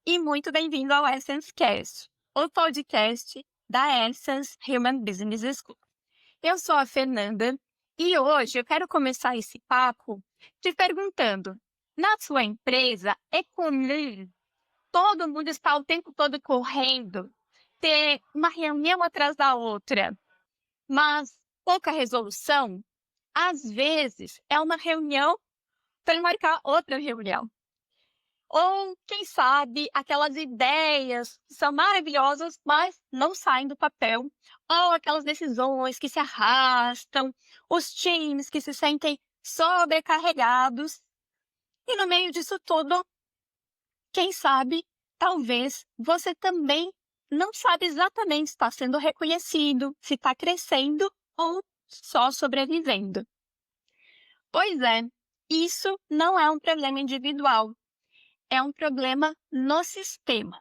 E muito bem-vindo ao Essence Cast, o podcast da Essence Human Business School. Eu sou a Fernanda e hoje eu quero começar esse papo te perguntando: na sua empresa é comum todo mundo estar o tempo todo correndo, ter uma reunião atrás da outra, mas pouca resolução? Às vezes é uma reunião para marcar outra reunião. Ou, quem sabe, aquelas ideias que são maravilhosas, mas não saem do papel. Ou aquelas decisões que se arrastam, os times que se sentem sobrecarregados. E no meio disso tudo, quem sabe, talvez você também não sabe exatamente se está sendo reconhecido, se está crescendo ou só sobrevivendo. Pois é, isso não é um problema individual. É um problema no sistema.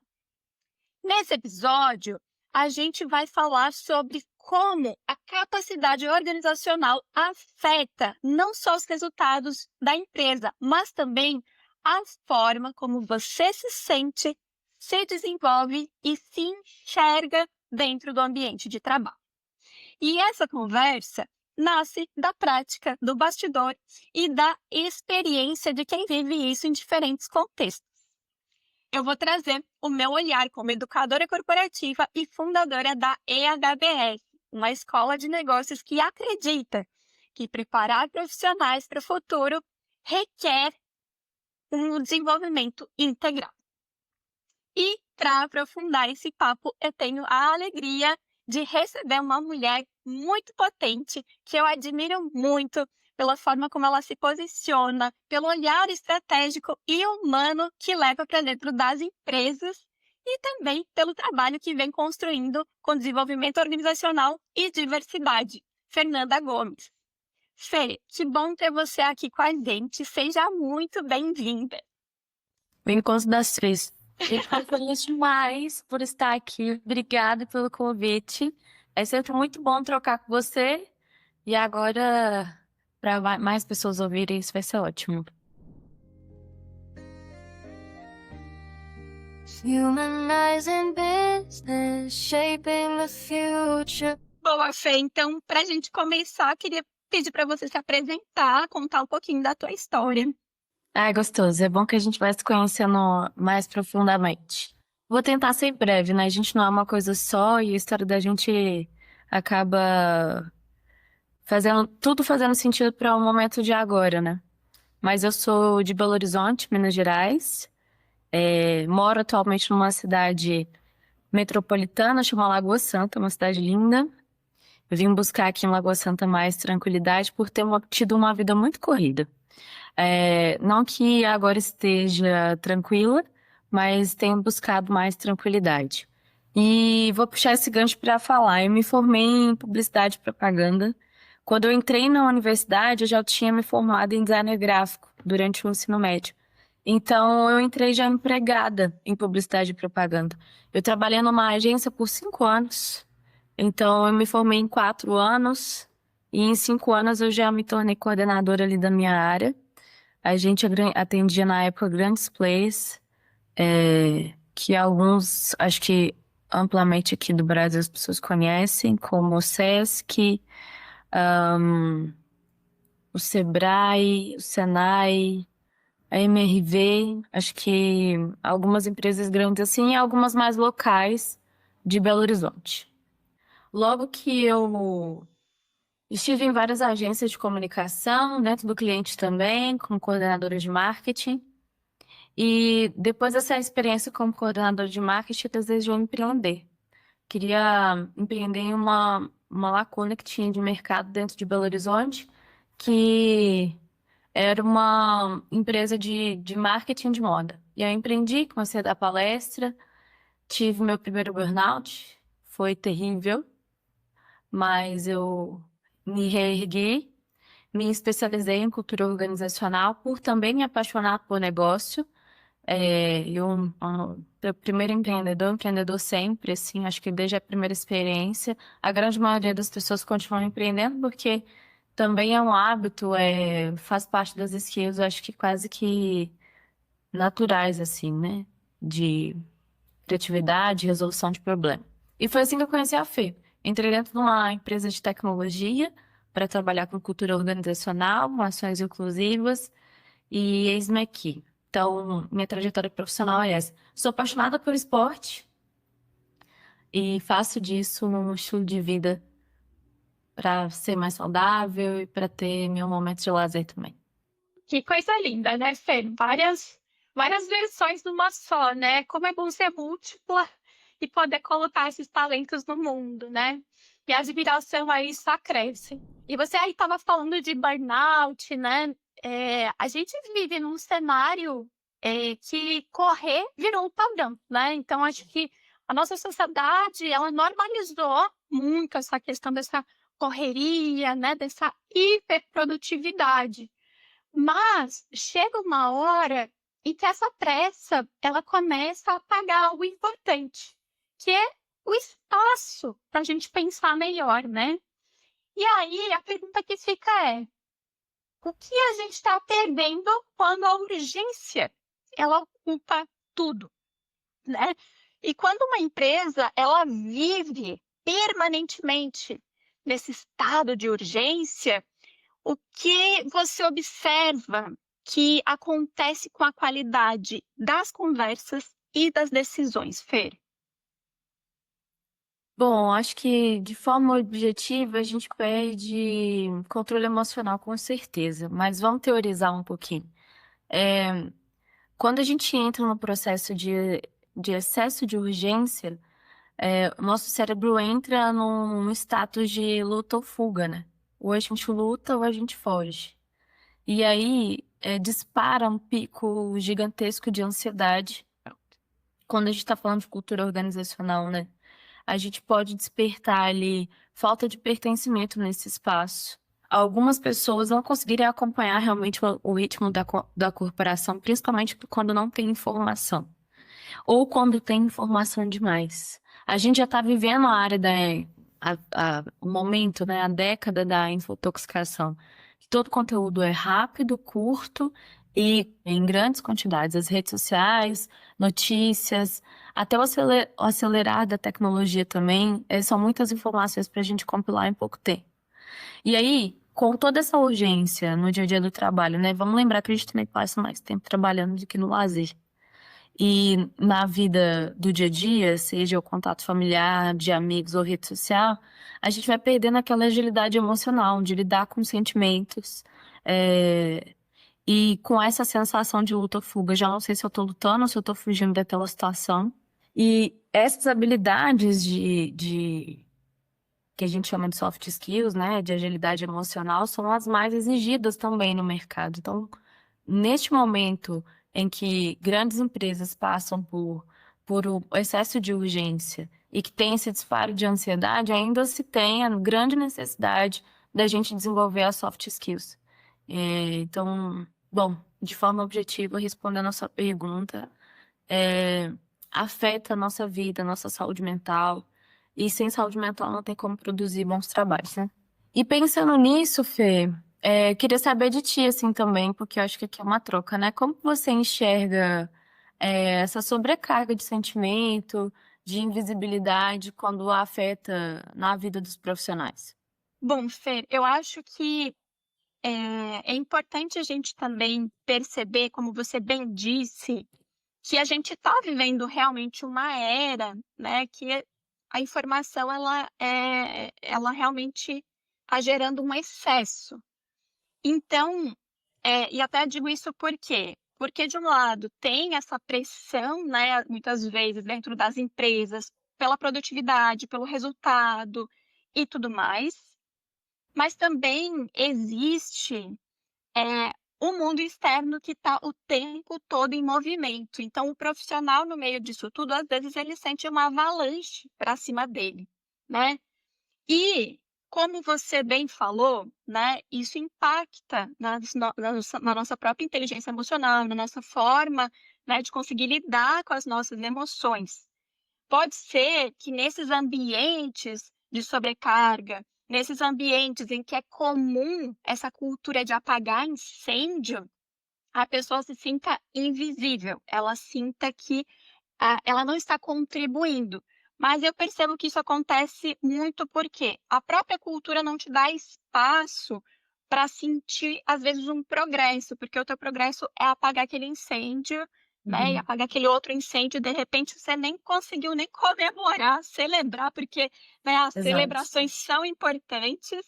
Nesse episódio, a gente vai falar sobre como a capacidade organizacional afeta não só os resultados da empresa, mas também a forma como você se sente, se desenvolve e se enxerga dentro do ambiente de trabalho. E essa conversa nasce da prática, do bastidor e da experiência de quem vive isso em diferentes contextos. Eu vou trazer o meu olhar como educadora corporativa e fundadora da EHBS, uma escola de negócios que acredita que preparar profissionais para o futuro requer um desenvolvimento integral. E para aprofundar esse papo, eu tenho a alegria de receber uma mulher muito potente, que eu admiro muito pela forma como ela se posiciona, pelo olhar estratégico e humano que leva para dentro das empresas e também pelo trabalho que vem construindo com desenvolvimento organizacional e diversidade. Fernanda Gomes. Fê, que bom ter você aqui com a gente. Seja muito bem-vinda. O encontro das três. Eu fico feliz demais por estar aqui. Obrigada pelo convite. É sempre muito bom trocar com você. E agora, para mais pessoas ouvirem, isso vai ser ótimo. Humanizing business, shaping the future. Boa, Fê. Então, para a gente começar, queria pedir para você se apresentar, contar um pouquinho da tua história. Ah, é gostoso. É bom que a gente vai se conhecendo mais profundamente. Vou tentar ser breve, né? A gente não é uma coisa só e a história da gente acaba fazendo sentido para o momento de agora, né? Mas eu sou de Belo Horizonte, Minas Gerais. Moro atualmente numa cidade metropolitana chamada Lagoa Santa, uma cidade linda. Eu vim buscar aqui em Lagoa Santa mais tranquilidade por ter tido uma vida muito corrida. Não que agora esteja tranquila, mas tenho buscado mais tranquilidade. E vou puxar esse gancho para falar. Eu me formei em publicidade e propaganda. Quando eu entrei na universidade, eu já tinha me formado em designer gráfico durante o ensino médio. Então, eu entrei já empregada em publicidade e propaganda. Eu trabalhei numa agência por 5 anos. Então, eu me formei em 4 anos. E em 5 anos eu já me tornei coordenadora ali da minha área. A gente atendia na época grandes players, que alguns, acho que amplamente aqui do Brasil as pessoas conhecem, como o Sesc, o Sebrae, o Senai, a MRV, acho que algumas empresas grandes assim e algumas mais locais de Belo Horizonte. Logo que eu estive em várias agências de comunicação, dentro do cliente também, como coordenadora de marketing. E depois dessa experiência como coordenadora de marketing, eu desejou empreender. Queria empreender em uma lacuna que tinha de mercado dentro de Belo Horizonte, que era uma empresa de marketing de moda. E eu empreendi, comecei a dar palestra, tive meu primeiro burnout, foi terrível, mas eu me reergui, me especializei em cultura organizacional por também me apaixonar por negócio. Eu primeiro empreendedor sempre, assim, acho que desde a primeira experiência, a grande maioria das pessoas continuam empreendendo porque também é um hábito, faz parte das skills, eu acho que quase que naturais, assim, né? de criatividade e resolução de problema. E foi assim que eu conheci a Fê. Entrei dentro de uma empresa de tecnologia para trabalhar com cultura organizacional, com ações inclusivas e eis-me aqui. Então, minha trajetória profissional é essa. Sou apaixonada por esporte e faço disso um estilo de vida para ser mais saudável e para ter meu momento de lazer também. Que coisa linda, né, Fê? Várias versões numa só, né? Como é bom ser múltipla e poder colocar esses talentos no mundo, né? E a admiração aí só cresce. E você aí estava falando de burnout, né? A gente vive num cenário que correr virou um padrão, né? Então, acho que a nossa sociedade, ela normalizou muito essa questão dessa correria, né? Dessa hiperprodutividade. Mas chega uma hora em que essa pressa, ela começa a apagar algo importante, que é o espaço para a gente pensar melhor, né? E aí a pergunta que fica é: o que a gente está perdendo quando a urgência ela ocupa tudo, né? E quando uma empresa ela vive permanentemente nesse estado de urgência, o que você observa que acontece com a qualidade das conversas e das decisões, Fer? Bom, acho que de forma objetiva a gente perde controle emocional com certeza, mas vamos teorizar um pouquinho. Quando a gente entra no processo de excesso de urgência, o nosso cérebro entra num status de luta ou fuga, né? Ou a gente luta ou a gente foge. E aí dispara um pico gigantesco de ansiedade. Quando a gente está falando de cultura organizacional, né? A gente pode despertar ali falta de pertencimento nesse espaço. Algumas pessoas não conseguirem acompanhar realmente o ritmo da corporação, principalmente quando não tem informação. Ou quando tem informação demais. A gente já está vivendo a área o momento, né, a década da infotoxicação. Todo conteúdo é rápido, curto e em grandes quantidades. As redes sociais, notícias, até o acelerar da tecnologia também, são muitas informações para a gente compilar em pouco tempo. E aí, com toda essa urgência no dia a dia do trabalho, né, vamos lembrar que a gente também passa mais tempo trabalhando do que no lazer. E na vida do dia a dia, seja o contato familiar, de amigos ou rede social, a gente vai perdendo aquela agilidade emocional de lidar com sentimentos. E com essa sensação de luta ou fuga, já não sei se eu tô lutando ou se eu tô fugindo daquela situação. E essas habilidades que a gente chama de soft skills, né, de agilidade emocional, são as mais exigidas também no mercado. Então, neste momento em que grandes empresas passam por o excesso de urgência e que tem esse disparo de ansiedade, ainda se tem a grande necessidade da gente desenvolver as soft skills. Então, bom, de forma objetiva, respondendo a sua pergunta, afeta a nossa vida, a nossa saúde mental, e sem saúde mental não tem como produzir bons trabalhos, né? E pensando nisso, Fê, queria saber de ti, assim, também, porque eu acho que aqui é uma troca, né? Como que você enxerga, essa sobrecarga de sentimento, de invisibilidade, quando afeta na vida dos profissionais? Bom, Fer, eu acho que é importante a gente também perceber, como você bem disse, que a gente está vivendo realmente uma era, né, que a informação ela realmente está gerando um excesso. Então, e até digo isso por quê? Porque de um lado tem essa pressão, né, muitas vezes dentro das empresas, pela produtividade, pelo resultado e tudo mais, mas também existe o mundo externo que está o tempo todo em movimento. Então, o profissional, no meio disso tudo, às vezes ele sente uma avalanche para cima dele, né? E, como você bem falou, né, isso impacta na nossa própria inteligência emocional, na nossa forma, né, de conseguir lidar com as nossas emoções. Pode ser que nesses ambientes de sobrecarga, nesses ambientes em que é comum essa cultura de apagar incêndio, a pessoa se sinta invisível, ela sinta que ela não está contribuindo. Mas eu percebo que isso acontece muito porque a própria cultura não te dá espaço para sentir, às vezes, um progresso, porque o teu progresso é apagar aquele incêndio, né, e Uhum. apagar aquele outro incêndio, de repente você nem conseguiu nem comemorar, celebrar, porque, né, as Exato. celebrações são importantes,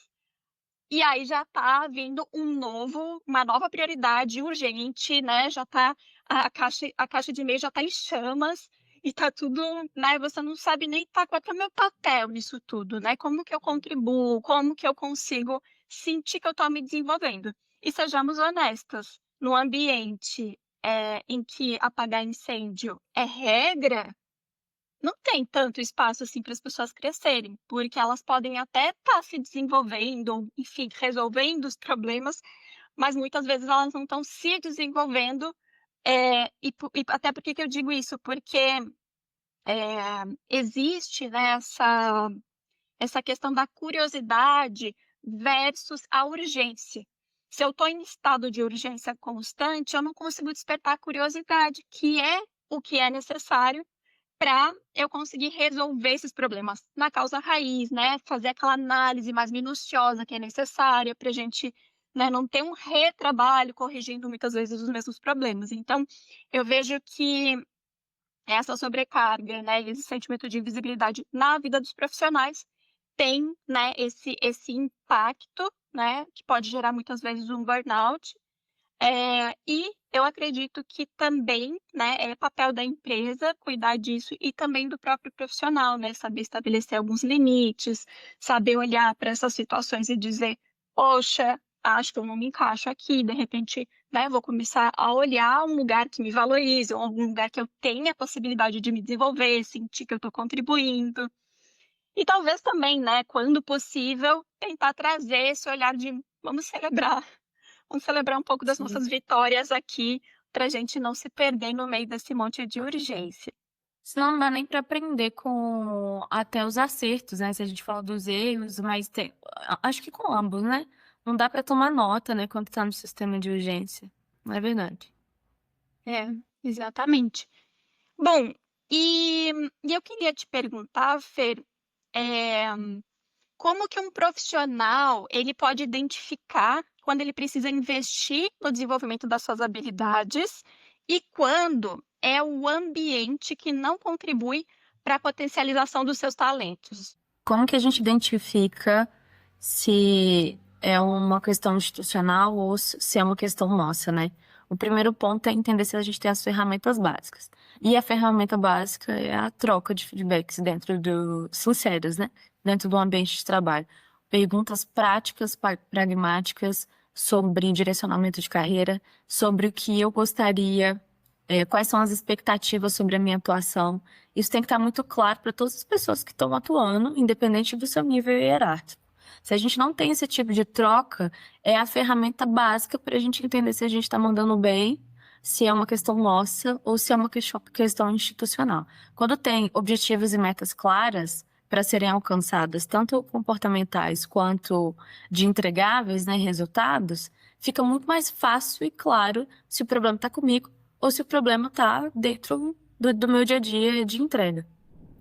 e aí já tá vindo uma nova prioridade urgente, né, já tá a caixa de e-mail já tá em chamas, e tá tudo, né, você não sabe nem tá qual que é o meu papel nisso tudo, né, como que eu contribuo, como que eu consigo sentir que eu tô me desenvolvendo. E sejamos honestas, no ambiente, em que apagar incêndio é regra, não tem tanto espaço, assim, para as pessoas crescerem, porque elas podem até estar se desenvolvendo ou, enfim, resolvendo os problemas, mas muitas vezes elas não estão se desenvolvendo, e até por que eu digo isso? Porque, existe, né, essa questão da curiosidade versus a urgência. Se eu estou em estado de urgência constante, eu não consigo despertar a curiosidade, que é o que é necessário para eu conseguir resolver esses problemas na causa raiz, né, fazer aquela análise mais minuciosa que é necessária para a gente, né, não ter um retrabalho corrigindo muitas vezes os mesmos problemas. Então, eu vejo que essa sobrecarga, né, e esse sentimento de invisibilidade na vida dos profissionais tem, né, esse impacto, né, que pode gerar muitas vezes um burnout, e eu acredito que também, né, é papel da empresa cuidar disso e também do próprio profissional, né, saber estabelecer alguns limites, saber olhar para essas situações e dizer: "Poxa, acho que eu não me encaixo aqui", de repente, né, vou começar a olhar um lugar que me valorize ou algum lugar que eu tenha a possibilidade de me desenvolver, sentir que eu estou contribuindo. E talvez também, né, quando possível, tentar trazer esse olhar de: Vamos celebrar um pouco das Sim. nossas vitórias aqui, para a gente não se perder no meio desse monte de urgência. Senão não dá nem para aprender com até os acertos, né, se a gente fala dos erros, mas tem acho que com ambos, né. Não dá para tomar nota, né, quando tá no sistema de urgência. Não é verdade. É, exatamente. Bom, e eu queria te perguntar, Fer, eh, como que um profissional, ele pode identificar quando ele precisa investir no desenvolvimento das suas habilidades e quando é o ambiente que não contribui para a potencialização dos seus talentos? Como que a gente identifica se é uma questão institucional ou se é uma questão nossa, né? O primeiro ponto é entender se a gente tem as ferramentas básicas. E a ferramenta básica é a troca de feedbacks sinceras, né? Dentro do ambiente de trabalho. Perguntas práticas, pragmáticas sobre direcionamento de carreira, sobre o que eu gostaria, quais são as expectativas sobre a minha atuação. Isso tem que estar muito claro para todas as pessoas que estão atuando, independente do seu nível hierárquico. Se a gente não tem esse tipo de troca, é a ferramenta básica para a gente entender se a gente está mandando bem, se é uma questão nossa ou se é uma questão institucional. Quando tem objetivos e metas claras para serem alcançadas, tanto comportamentais quanto de entregáveis, né, resultados, fica muito mais fácil e claro se o problema está comigo ou se o problema está dentro do meu dia a dia de entrega.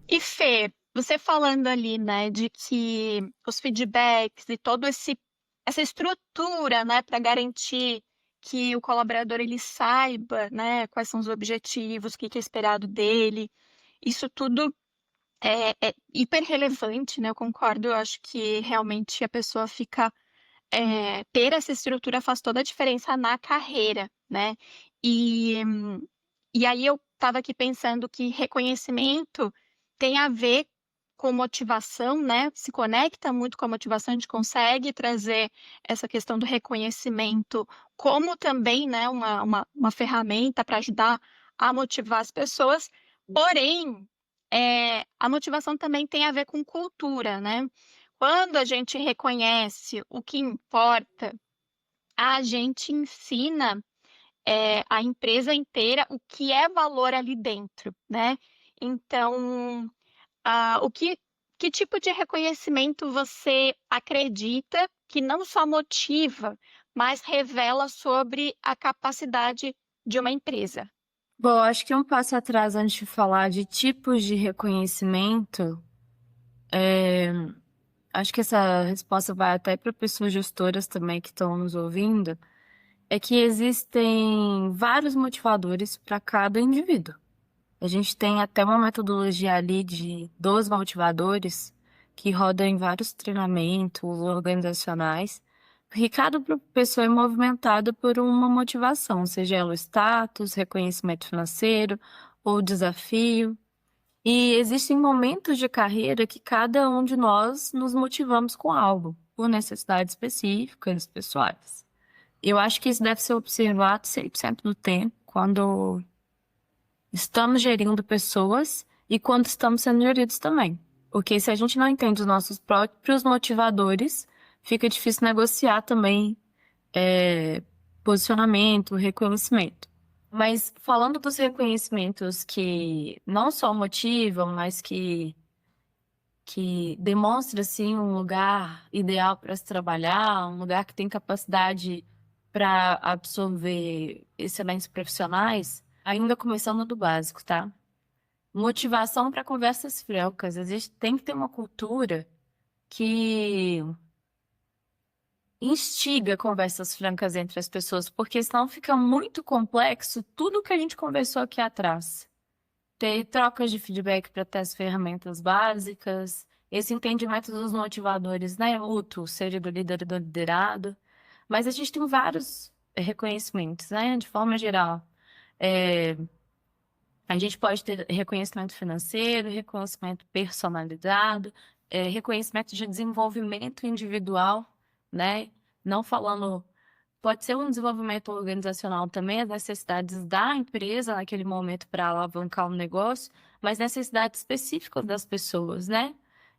E Fê, você falando ali, né, de que os feedbacks e todo essa estrutura, né, para garantir que o colaborador ele saiba, né, quais são os objetivos, o que que é esperado dele, isso tudo é hiper relevante, né, eu concordo, eu acho que realmente a pessoa fica, ter essa estrutura faz toda a diferença na carreira, né. E e aí eu estava aqui pensando que reconhecimento tem a ver com motivação, né, se conecta muito com a motivação, a gente consegue trazer essa questão do reconhecimento como também, né, uma ferramenta para ajudar a motivar as pessoas, porém, a motivação também tem a ver com cultura, né. Quando a gente reconhece o que importa, a gente ensina a empresa inteira o que é valor ali dentro, né. Então, o que tipo de reconhecimento você acredita que não só motiva, mas revela sobre a capacidade de uma empresa? Bom, acho que um passo atrás antes de falar de tipos de reconhecimento, acho que essa resposta vai até para pessoas gestoras também que estão nos ouvindo, é que existem vários motivadores para cada indivíduo. A gente tem até uma metodologia ali de 12 motivadores que rodam em vários treinamentos organizacionais, porque cada pessoa é movimentada por uma motivação, seja ela o status, reconhecimento financeiro ou desafio. E existem momentos de carreira que cada um de nós nos motivamos com algo, por necessidades específicas, pessoais. Eu acho que isso deve ser observado 100% do tempo, quando estamos gerindo pessoas e quando estamos sendo geridos também. Porque se a gente não entende os nossos próprios motivadores, fica difícil negociar também é, posicionamento, reconhecimento. Mas falando dos reconhecimentos que não só motivam, mas que demonstra assim um lugar ideal para se trabalhar, um lugar que tem capacidade para absorver excelentes profissionais, ainda começando do básico, tá? Motivação para conversas francas. Tem que ter uma cultura que instiga conversas francas entre as pessoas, porque senão fica muito complexo tudo que a gente conversou aqui atrás. Ter trocas de feedback para ter as ferramentas básicas, esse entendimento dos motivadores, né, mútuo, seja do líder e do liderado. Mas a gente tem vários reconhecimentos, né, de forma geral. É, a gente pode ter reconhecimento financeiro, reconhecimento personalizado, reconhecimento de desenvolvimento individual, né? Não falando. Pode ser um desenvolvimento organizacional também, as necessidades da empresa naquele momento para alavancar o negócio, mas necessidades específicas das pessoas, né?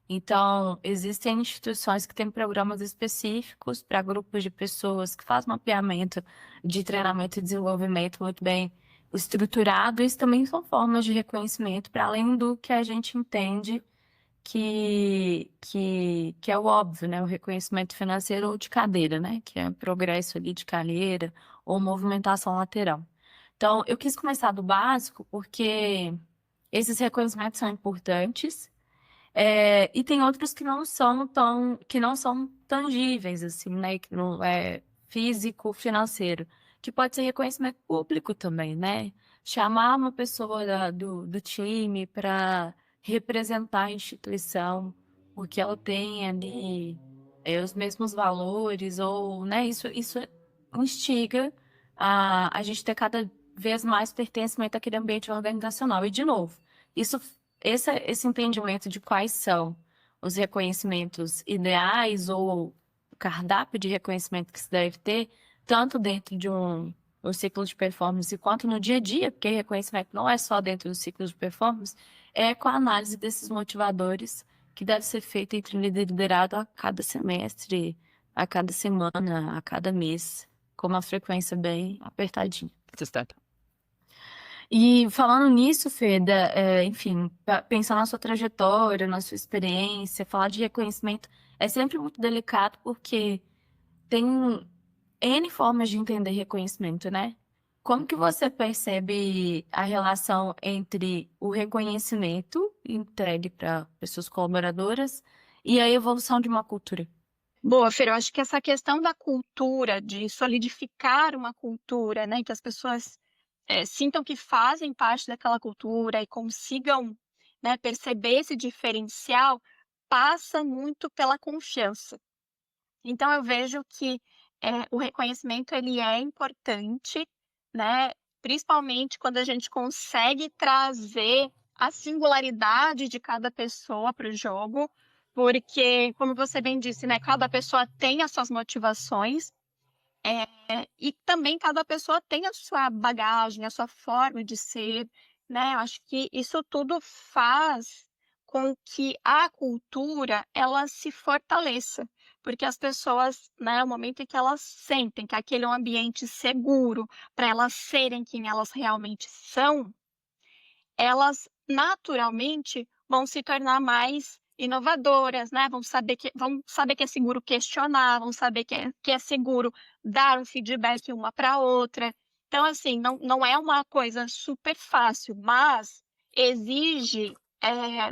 Então, existem instituições que têm programas específicos para grupos de pessoas que fazem mapeamento de treinamento e desenvolvimento muito bem estruturado. Isso também são formas de reconhecimento, para além do que a gente entende que é o óbvio, né? O reconhecimento financeiro ou de cadeira, né? Que é progresso ali de carreira ou movimentação lateral. Então, eu quis começar do básico porque esses reconhecimentos são importantes, e tem outros que não são tangíveis, assim, né? Que não é físico, financeiro, que pode ser reconhecimento público também, né? Chamar uma pessoa do time para representar a instituição, porque ela tem ali os mesmos valores, ou, né? Isso instiga a gente ter cada vez mais pertencimento àquele ambiente organizacional. E, de novo, isso esse entendimento de quais são os reconhecimentos ideais ou o cardápio de reconhecimento que se deve ter, tanto dentro de um ciclo de performance quanto no dia a dia, porque reconhecimento não é só dentro do ciclo de performance, é com a análise desses motivadores que deve ser feita entre líder e liderado a cada semestre, a cada semana, a cada mês, com uma frequência bem apertadinha. E falando nisso, Feda, enfim, pensar na sua trajetória, na sua experiência, falar de reconhecimento é sempre muito delicado porque tem N formas de entender reconhecimento, né? Como que você percebe a relação entre o reconhecimento entregue para pessoas colaboradoras e a evolução de uma cultura? Boa, Fer, eu acho que essa questão da cultura, de solidificar uma cultura, né, que as pessoas sintam que fazem parte daquela cultura e consigam, né, perceber esse diferencial, passa muito pela confiança. Então eu vejo que o reconhecimento ele é importante, né, principalmente quando a gente consegue trazer a singularidade de cada pessoa para o jogo, porque, como você bem disse, né, cada pessoa tem as suas motivações, e também cada pessoa tem a sua bagagem, a sua forma de ser, né. Eu acho que isso tudo faz com que a cultura, ela se fortaleça, porque as pessoas, né, no momento em que elas sentem que aquele é um ambiente seguro para elas serem quem elas realmente são, elas naturalmente vão se tornar mais inovadoras, né, vão saber que é seguro questionar, vão saber que é seguro dar um feedback uma para outra. Então, assim, não é uma coisa super fácil, mas exige,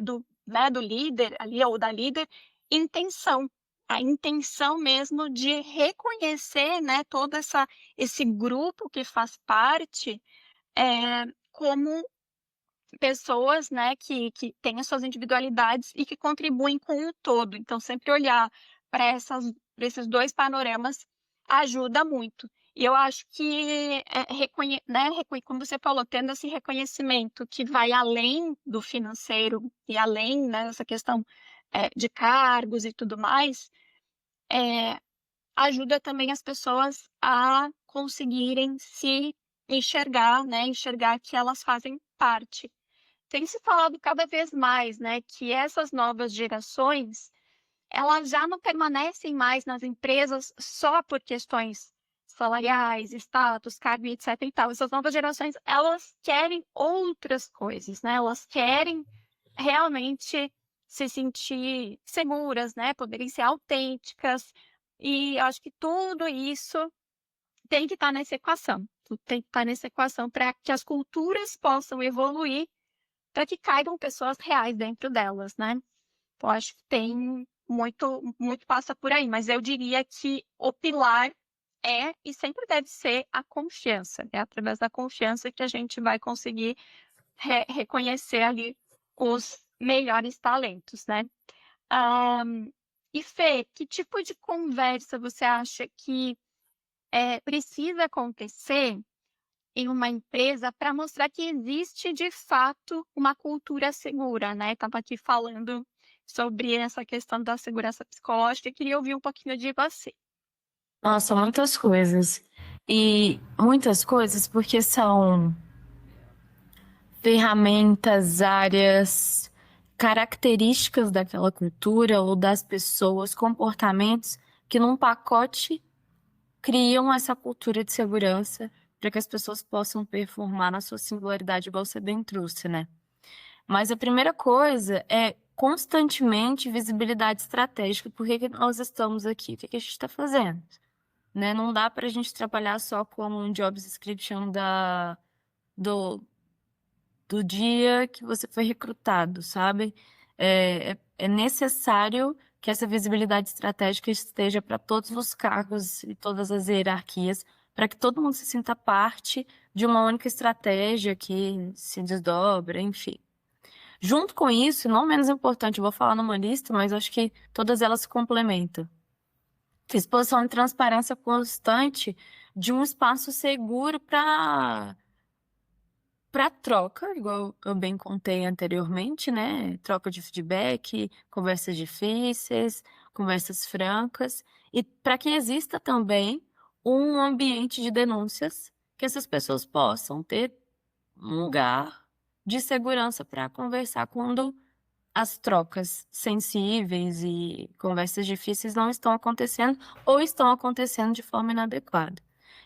do líder ali ou da líder, intenção. A intenção mesmo de reconhecer, né, todo esse grupo que faz parte, como pessoas, né, que têm as suas individualidades e que contribuem com o todo. Então sempre olhar para esses 2 panoramas ajuda muito. E eu acho que, como você falou, tendo esse reconhecimento que vai além do financeiro e além, né, dessa questão, de cargos e tudo mais, eh, ajuda também as pessoas a conseguirem se enxergar, né, enxergar que elas fazem parte. Tem se falado cada vez mais, né, que essas novas gerações, elas já não permanecem mais nas empresas só por questões salariais, status, cargo e etc e tal. Essas novas gerações, elas querem outras coisas, né, elas querem realmente se sentir seguras, né, poderem ser autênticas, e eu acho que tudo isso tem que estar nessa equação. Tudo tem que estar nessa equação para que as culturas possam evoluir para que caibam pessoas reais dentro delas, né. Eu acho que tem muito passa por aí, mas eu diria que o pilar é e sempre deve ser a confiança. É através da confiança que a gente vai conseguir reconhecer ali os melhores talentos, né. Hã, e Fê, que tipo de conversa você acha que, precisa acontecer em uma empresa para mostrar que existe de fato uma cultura segura, né? Estava aqui falando sobre essa questão da segurança psicológica e queria ouvir um pouquinho de você. Nossa, muitas coisas. E muitas coisas porque são ferramentas, áreas, características daquela cultura ou das pessoas, comportamentos que num pacote criam essa cultura de segurança para que as pessoas possam performar na sua singularidade, igual você bem trouxe, né? Mas a primeira coisa é constantemente visibilidade estratégica. Por que que nós estamos aqui? O que que a gente está fazendo? Né? Não dá para a gente trabalhar só como um job description do, do dia que você foi recrutado, sabe? É necessário que essa visibilidade estratégica esteja para todos os cargos e todas as hierarquias, para que todo mundo se sinta parte de uma única estratégia que se desdobra, enfim. Junto com isso, não menos importante, eu vou falar numa lista, mas acho que todas elas se complementam. Exposição e transparência constante de um espaço seguro para troca, igual eu bem contei anteriormente, né? Troca de feedback, conversas difíceis, conversas francas, e para que exista também um ambiente de denúncias que essas pessoas possam ter um lugar de segurança para conversar quando as trocas sensíveis e conversas difíceis não estão acontecendo ou estão acontecendo de forma inadequada.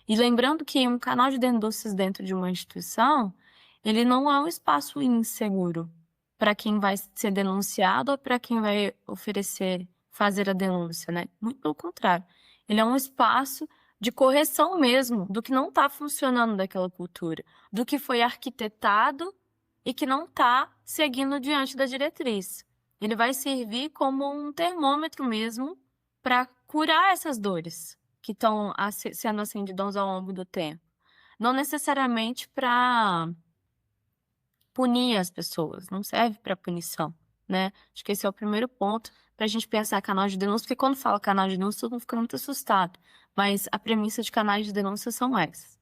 E lembrando que um canal de denúncias dentro de uma instituição, ele não é um espaço inseguro para quem vai ser denunciado ou para quem vai fazer a denúncia, né? Muito pelo contrário. Ele é um espaço de correção mesmo do que não está funcionando daquela cultura, do que foi arquitetado e que não está seguindo diante da diretriz. Ele vai servir como um termômetro mesmo para curar essas dores que estão sendo acendidas ao longo do tempo. Não necessariamente para punir as pessoas, não serve para punição, né? Acho que esse é o primeiro ponto para a gente pensar canal de denúncia, porque quando fala canal de denúncia, todo mundo fica muito assustado. Mas a premissa de canais de denúncia são essas.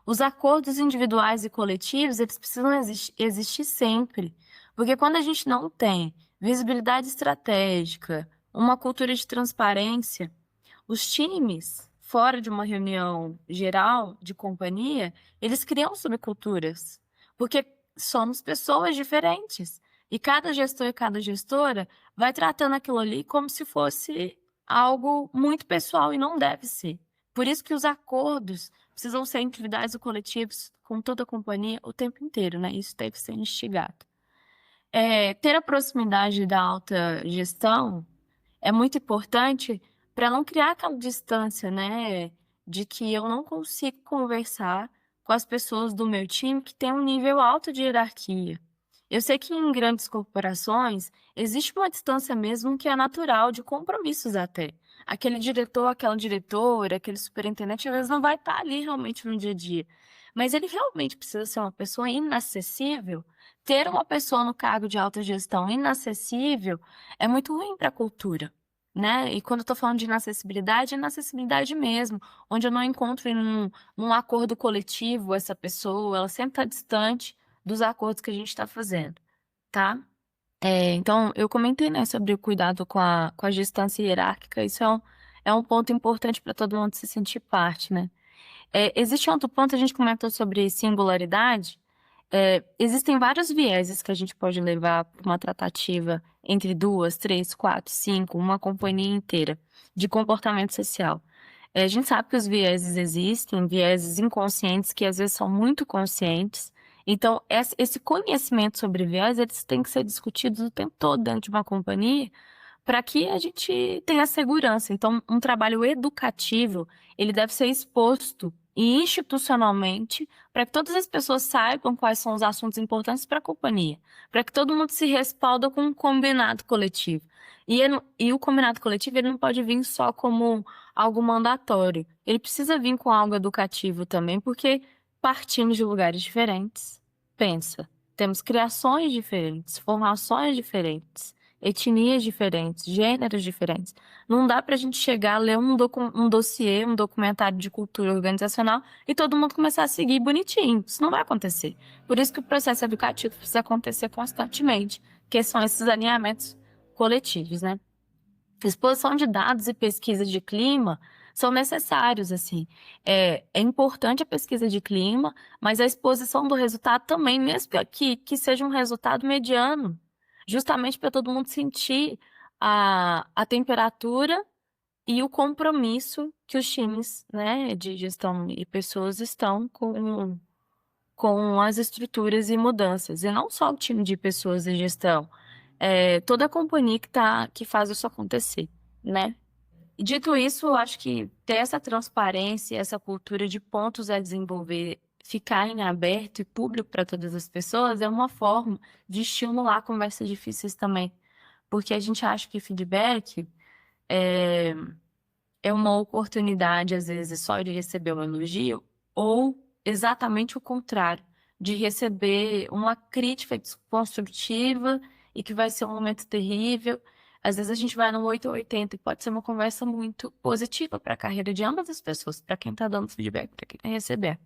Os acordos individuais e coletivos, eles precisam existir sempre. Porque quando a gente não tem visibilidade estratégica, uma cultura de transparência, os times, fora de uma reunião geral de companhia, eles criam subculturas. Porque somos pessoas diferentes. E cada gestor e cada gestora vai tratando aquilo ali como se fosse algo muito pessoal e não deve ser. Por isso que os acordos precisam ser individuais ou coletivos com toda a companhia o tempo inteiro, né? Isso deve ser instigado. Ter a proximidade da alta gestão é muito importante para não criar aquela distância, né? De que eu não consigo conversar com as pessoas do meu time que têm um nível alto de hierarquia. Eu sei que em grandes corporações existe uma distância mesmo que é natural de compromissos até. Aquele diretor, aquela diretora, aquele superintendente, às vezes não vai estar ali realmente no dia a dia. Mas ele realmente precisa ser uma pessoa inacessível. Ter uma pessoa no cargo de alta gestão inacessível é muito ruim para a cultura, né? E quando eu estou falando de inacessibilidade, é inacessibilidade mesmo, onde eu não encontro num acordo coletivo essa pessoa, ela sempre está distante dos acordos que a gente está fazendo, tá? Então, eu comentei, né, sobre o cuidado com a distância hierárquica, isso é um ponto importante para todo mundo se sentir parte, né? Existe outro ponto, a gente comentou sobre singularidade. Existem vários vieses que a gente pode levar para uma tratativa entre 2, 3, 4, 5, uma companhia inteira de comportamento social. A gente sabe que os vieses existem, vieses inconscientes que às vezes são muito conscientes. Então, esse conhecimento sobre viés, eles têm que ser discutidos o tempo todo dentro de uma companhia para que a gente tenha segurança. Então, um trabalho educativo, ele deve ser exposto institucionalmente para que todas as pessoas saibam quais são os assuntos importantes para a companhia, para que todo mundo se respalde com um combinado coletivo. E o combinado coletivo ele não pode vir só como algo mandatório, ele precisa vir com algo educativo também, porque partimos de lugares diferentes. Pensa, temos criações diferentes, formações diferentes, etnias diferentes, gêneros diferentes. Não dá pra gente chegar, ler um dossiê, um documentário de cultura organizacional e todo mundo começar a seguir bonitinho. Isso não vai acontecer. Por isso que o processo educativo precisa acontecer constantemente, que são esses alinhamentos coletivos, né? Exposição de dados e pesquisa de clima são necessários, assim. É importante a pesquisa de clima, mas a exposição do resultado também, mesmo que seja um resultado mediano, justamente para todo mundo sentir a temperatura e o compromisso que os times, né, de gestão e pessoas estão com as estruturas e mudanças. E não só o time de pessoas e gestão, toda a companhia que faz isso acontecer, né? E dito isso, eu acho que ter essa transparência, essa cultura de pontos a desenvolver, ficar em aberto e público para todas as pessoas é uma forma de estimular conversas difíceis também. Porque a gente acha que feedback é, é uma oportunidade, às vezes, só de receber um elogio, ou exatamente o contrário, de receber uma crítica construtiva e que vai ser um momento terrível. Às vezes a gente vai no 8 ou 80 e pode ser uma conversa muito positiva para a carreira de ambas as pessoas, para quem está dando feedback, para quem está recebendo.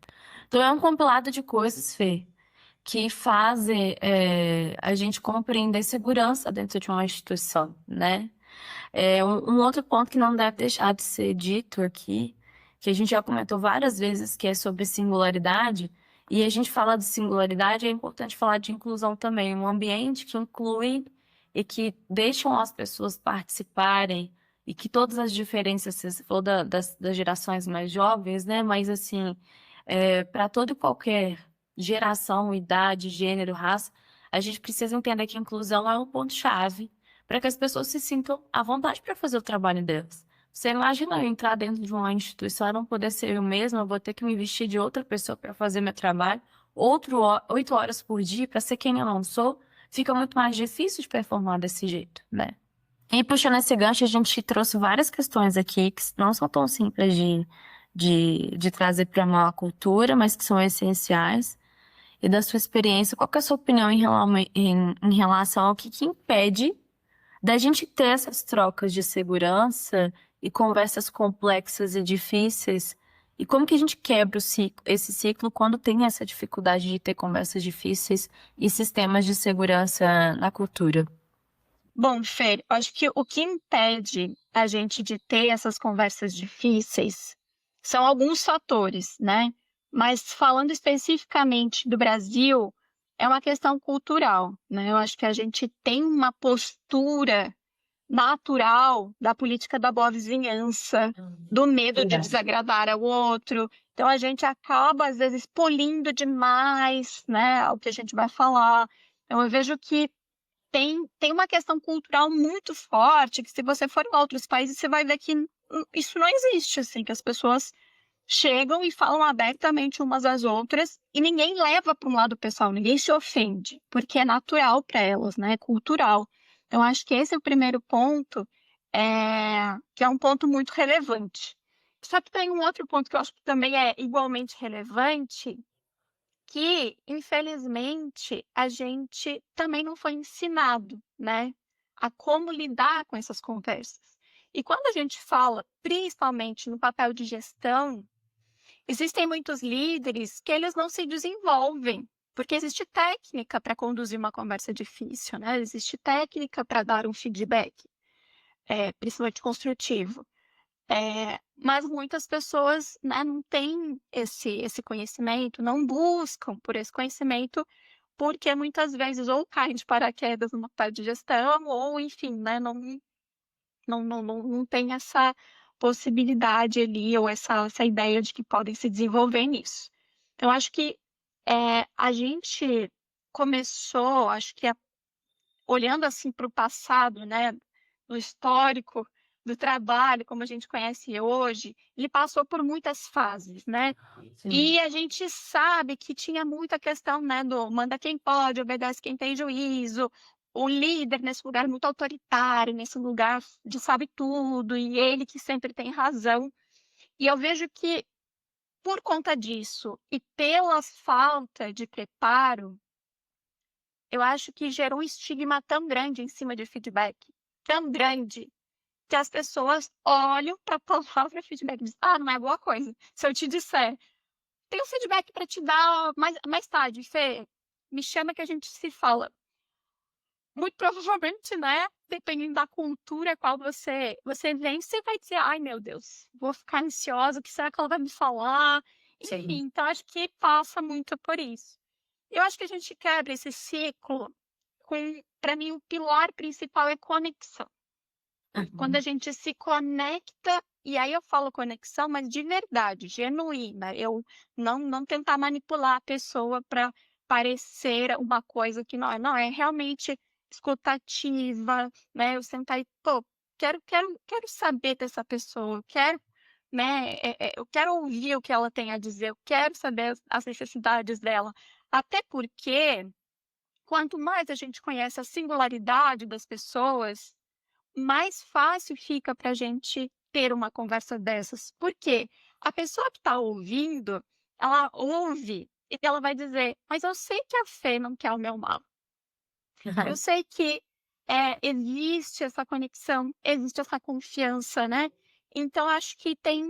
Então é um compilado de coisas, Fê, que fazem a gente compreender segurança dentro de uma instituição, né? Um outro ponto que não deve deixar de ser dito aqui, que a gente já comentou várias vezes, que é sobre singularidade, e a gente fala de singularidade, é importante falar de inclusão também, um ambiente que inclui e que deixam as pessoas participarem, e que todas as diferenças, você falou das gerações mais jovens, né? Mas assim, para toda e qualquer geração, idade, gênero, raça, a gente precisa entender que a inclusão é um ponto-chave para que as pessoas se sintam à vontade para fazer o trabalho delas. Você imagina eu entrar dentro de uma instituição e não poder ser eu mesma, eu vou ter que me vestir de outra pessoa para fazer meu trabalho, 8 horas por dia para ser quem eu não sou, fica muito mais difícil de performar desse jeito, né? E puxando esse gancho, a gente trouxe várias questões aqui que não são tão simples de trazer para uma cultura, mas que são essenciais. E da sua experiência, qual que é a sua opinião em relação ao que impede da gente ter essas trocas de segurança e conversas complexas e difíceis? E como que a gente quebra esse ciclo quando tem essa dificuldade de ter conversas difíceis e sistemas de segurança na cultura? Bom, Fer, acho que o que impede a gente de ter essas conversas difíceis são alguns fatores, né? Mas falando especificamente do Brasil, é uma questão cultural, né? Eu acho que a gente tem uma postura natural da política da boa vizinhança, do medo de desagradar ao outro. Então a gente acaba, às vezes, polindo demais, né, o que a gente vai falar. Então eu vejo que tem uma questão cultural muito forte, que se você for em outros países, você vai ver que isso não existe, assim, que as pessoas chegam e falam abertamente umas às outras e ninguém leva para um lado pessoal, ninguém se ofende, porque é natural para elas, né? É cultural. Então, acho que esse é o primeiro ponto, que é um ponto muito relevante. Só que tem um outro ponto que eu acho que também é igualmente relevante, que, infelizmente, a gente também não foi ensinado, né, a como lidar com essas conversas. E quando a gente fala, principalmente no papel de gestão, existem muitos líderes que eles não se desenvolvem, porque existe técnica para conduzir uma conversa difícil, né? Existe técnica para dar um feedback, principalmente construtivo. Mas muitas pessoas, né, não têm esse conhecimento, não buscam por esse conhecimento, porque muitas vezes ou caem de paraquedas numa parte de gestão, ou enfim, né, não tem essa possibilidade ali, ou essa ideia de que podem se desenvolver nisso. Então, acho que a gente começou, acho que olhando assim para o passado, né, no histórico do trabalho, como a gente conhece hoje, ele passou por muitas fases, né? Sim. E a gente sabe que tinha muita questão, né, do manda quem pode, obedece quem tem juízo, o líder nesse lugar muito autoritário, nesse lugar de sabe tudo, e ele que sempre tem razão. E eu vejo que, por conta disso e pela falta de preparo, eu acho que gerou um estigma tão grande em cima de feedback, tão grande, que as pessoas olham para a palavra feedback e dizem: ah, não é boa coisa. Se eu te disser, tem um feedback para te dar mais tarde, Fê, me chama que a gente se fala. Muito provavelmente, né, dependendo da cultura a qual você vem, você vai dizer: ai, meu Deus, vou ficar ansiosa, o que será que ela vai me falar? Enfim, Sim. então acho que passa muito por isso. Eu acho que a gente quebra esse ciclo com, para mim, o pilar principal é conexão. Quando a gente se conecta, e aí eu falo conexão, mas de verdade, genuína. Eu não tentar manipular a pessoa para parecer uma coisa que não é. Não, é realmente escutativa, né? Eu sentar e, pô, quero saber dessa pessoa, eu quero, né? Eu quero ouvir o que ela tem a dizer, eu quero saber as necessidades dela. Até porque, quanto mais a gente conhece a singularidade das pessoas, mais fácil fica para a gente ter uma conversa dessas. Porque a pessoa que está ouvindo, ela ouve e ela vai dizer: mas eu sei que a Fê não quer o meu mal. Eu sei que existe essa conexão, existe essa confiança, né? Então, acho que tem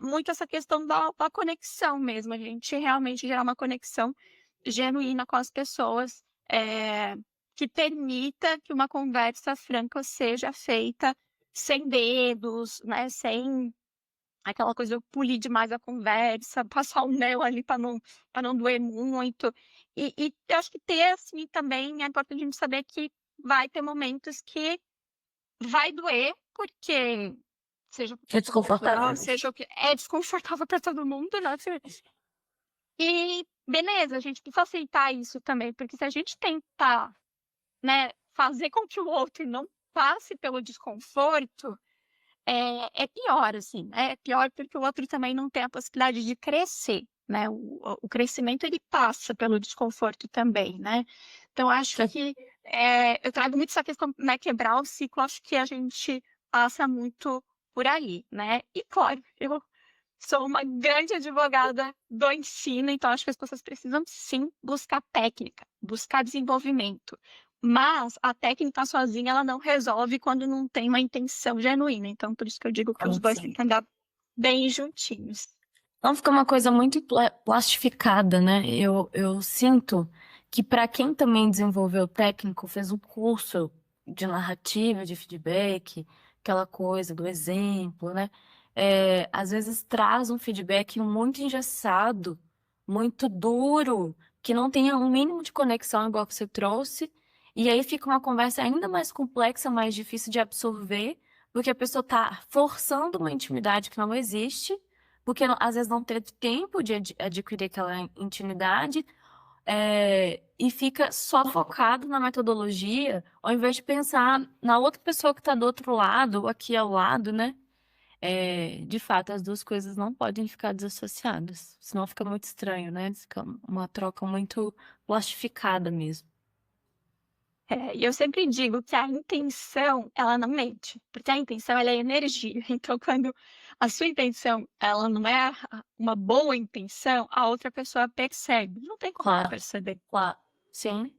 muito essa questão da conexão mesmo, a gente realmente gerar uma conexão genuína com as pessoas, que permita que uma conversa franca seja feita sem dedos, né? Sem aquela coisa, eu polir demais a conversa, passar o mel ali para não doer muito. E eu acho que ter, assim, também é importante a gente saber que vai ter momentos que vai doer, porque seja É desconfortável. seja o que é desconfortável para todo mundo, né? E beleza, a gente precisa aceitar isso também, porque se a gente tentar, né, fazer com que o outro não passe pelo desconforto, é pior, assim, né, é pior porque o outro também não tem a possibilidade de crescer, né, o crescimento ele passa pelo desconforto também, né. Então acho que, eu trago muito essa questão, né, quebrar o ciclo, acho que a gente passa muito por aí, né. E claro, eu sou uma grande advogada do ensino, então acho que as pessoas precisam sim buscar técnica, buscar desenvolvimento. Mas a técnica sozinha ela não resolve quando não tem uma intenção genuína. Então, por isso que eu digo que os dois têm que andar bem juntinhos. Não fica uma coisa muito plastificada, né? Eu sinto que para quem também desenvolveu técnico, fez um curso de narrativa, de feedback, aquela coisa do exemplo, né? Às vezes traz um feedback muito engessado, muito duro, que não tenha um mínimo de conexão igual que você trouxe, e aí fica uma conversa ainda mais complexa, mais difícil de absorver, porque a pessoa está forçando uma intimidade que não existe, porque às vezes não teve tempo de adquirir aquela intimidade, e fica só focado na metodologia, ao invés de pensar na outra pessoa que está do outro lado, ou aqui ao lado, né? de fato, as duas coisas não podem ficar desassociadas, senão fica muito estranho, né? Fica uma troca muito plastificada mesmo. E eu sempre digo que a intenção, ela não mente, porque a intenção, ela é energia. Então, quando a sua intenção, ela não é uma boa intenção, a outra pessoa percebe. Não tem como Claro, perceber. claro. Sim,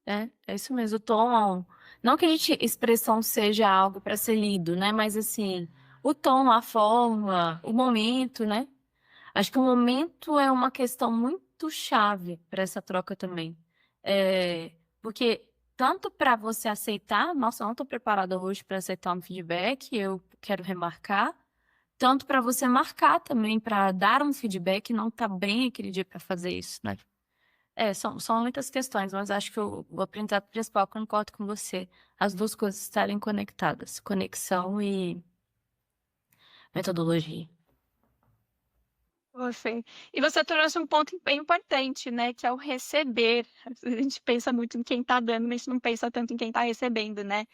é isso mesmo. O tom, não que expressão seja algo para ser lido, né? Mas assim, o tom, a forma, o momento, né? Acho que o momento é uma questão muito chave para essa troca também. Porque tanto para você aceitar, nossa, eu não estou preparada hoje para aceitar um feedback, eu quero remarcar, tanto para você marcar também, para dar um feedback, não tá bem aquele dia para fazer isso, né? São muitas questões, mas acho que o aprendizado principal, concordo com você, as duas coisas estarem conectadas, conexão e metodologia. Você. E você trouxe um ponto bem importante, né? Que é o receber. A gente pensa muito em quem está dando, mas não pensa tanto em quem está recebendo, né?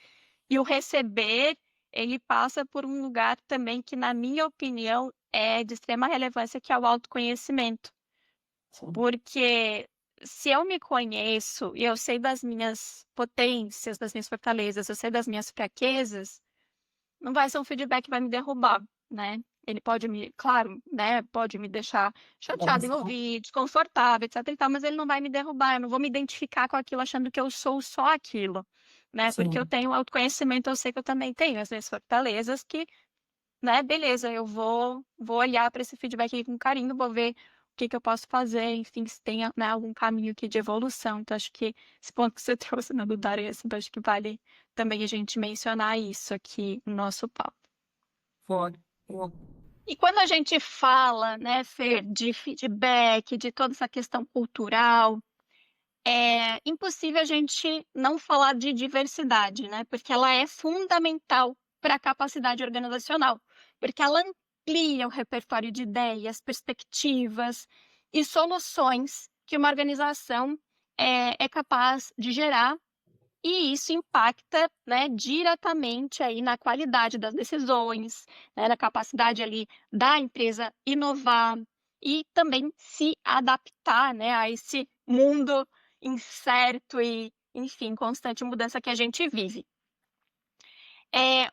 E o receber, ele passa por um lugar também que, na minha opinião, é de extrema relevância, que é o autoconhecimento. Sim. Porque se eu me conheço e eu sei das minhas potências, das minhas fortalezas, eu sei das minhas fraquezas, não vai ser um feedback que vai me derrubar, né? Ele pode claro, né, pode me deixar chateada em ouvir, desconfortável, etc e tal, mas ele não vai me derrubar, eu não vou me identificar com aquilo achando que eu sou só aquilo, né? Porque eu Sim. tenho autoconhecimento, eu sei que eu também tenho as minhas fortalezas que, né, beleza, eu vou olhar para esse feedback aí com carinho, vou ver o que que eu posso fazer, enfim, se tem, né, algum caminho aqui de evolução. Então, acho que esse ponto que você trouxe, né, do dar esse, então acho que vale também a gente mencionar isso aqui no nosso papo. Pode. Pode. E quando a gente fala, né, Fer, de feedback, de toda essa questão cultural, é impossível a gente não falar de diversidade, né? Porque ela é fundamental para a capacidade organizacional, porque ela amplia o repertório de ideias, perspectivas e soluções que uma organização é capaz de gerar, e isso impacta, né, diretamente aí na qualidade das decisões, né, na capacidade ali da empresa inovar e também se adaptar, né, a esse mundo incerto e, enfim, constante mudança que a gente vive.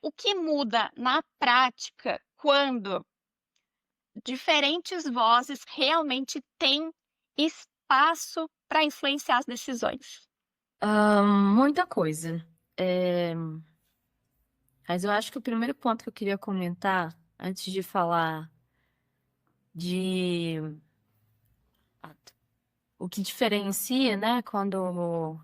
O que muda na prática quando diferentes vozes realmente têm espaço para influenciar as decisões? Muita coisa. É, Mas eu acho que o primeiro ponto que eu queria comentar, antes de falar de o que diferencia, né, quando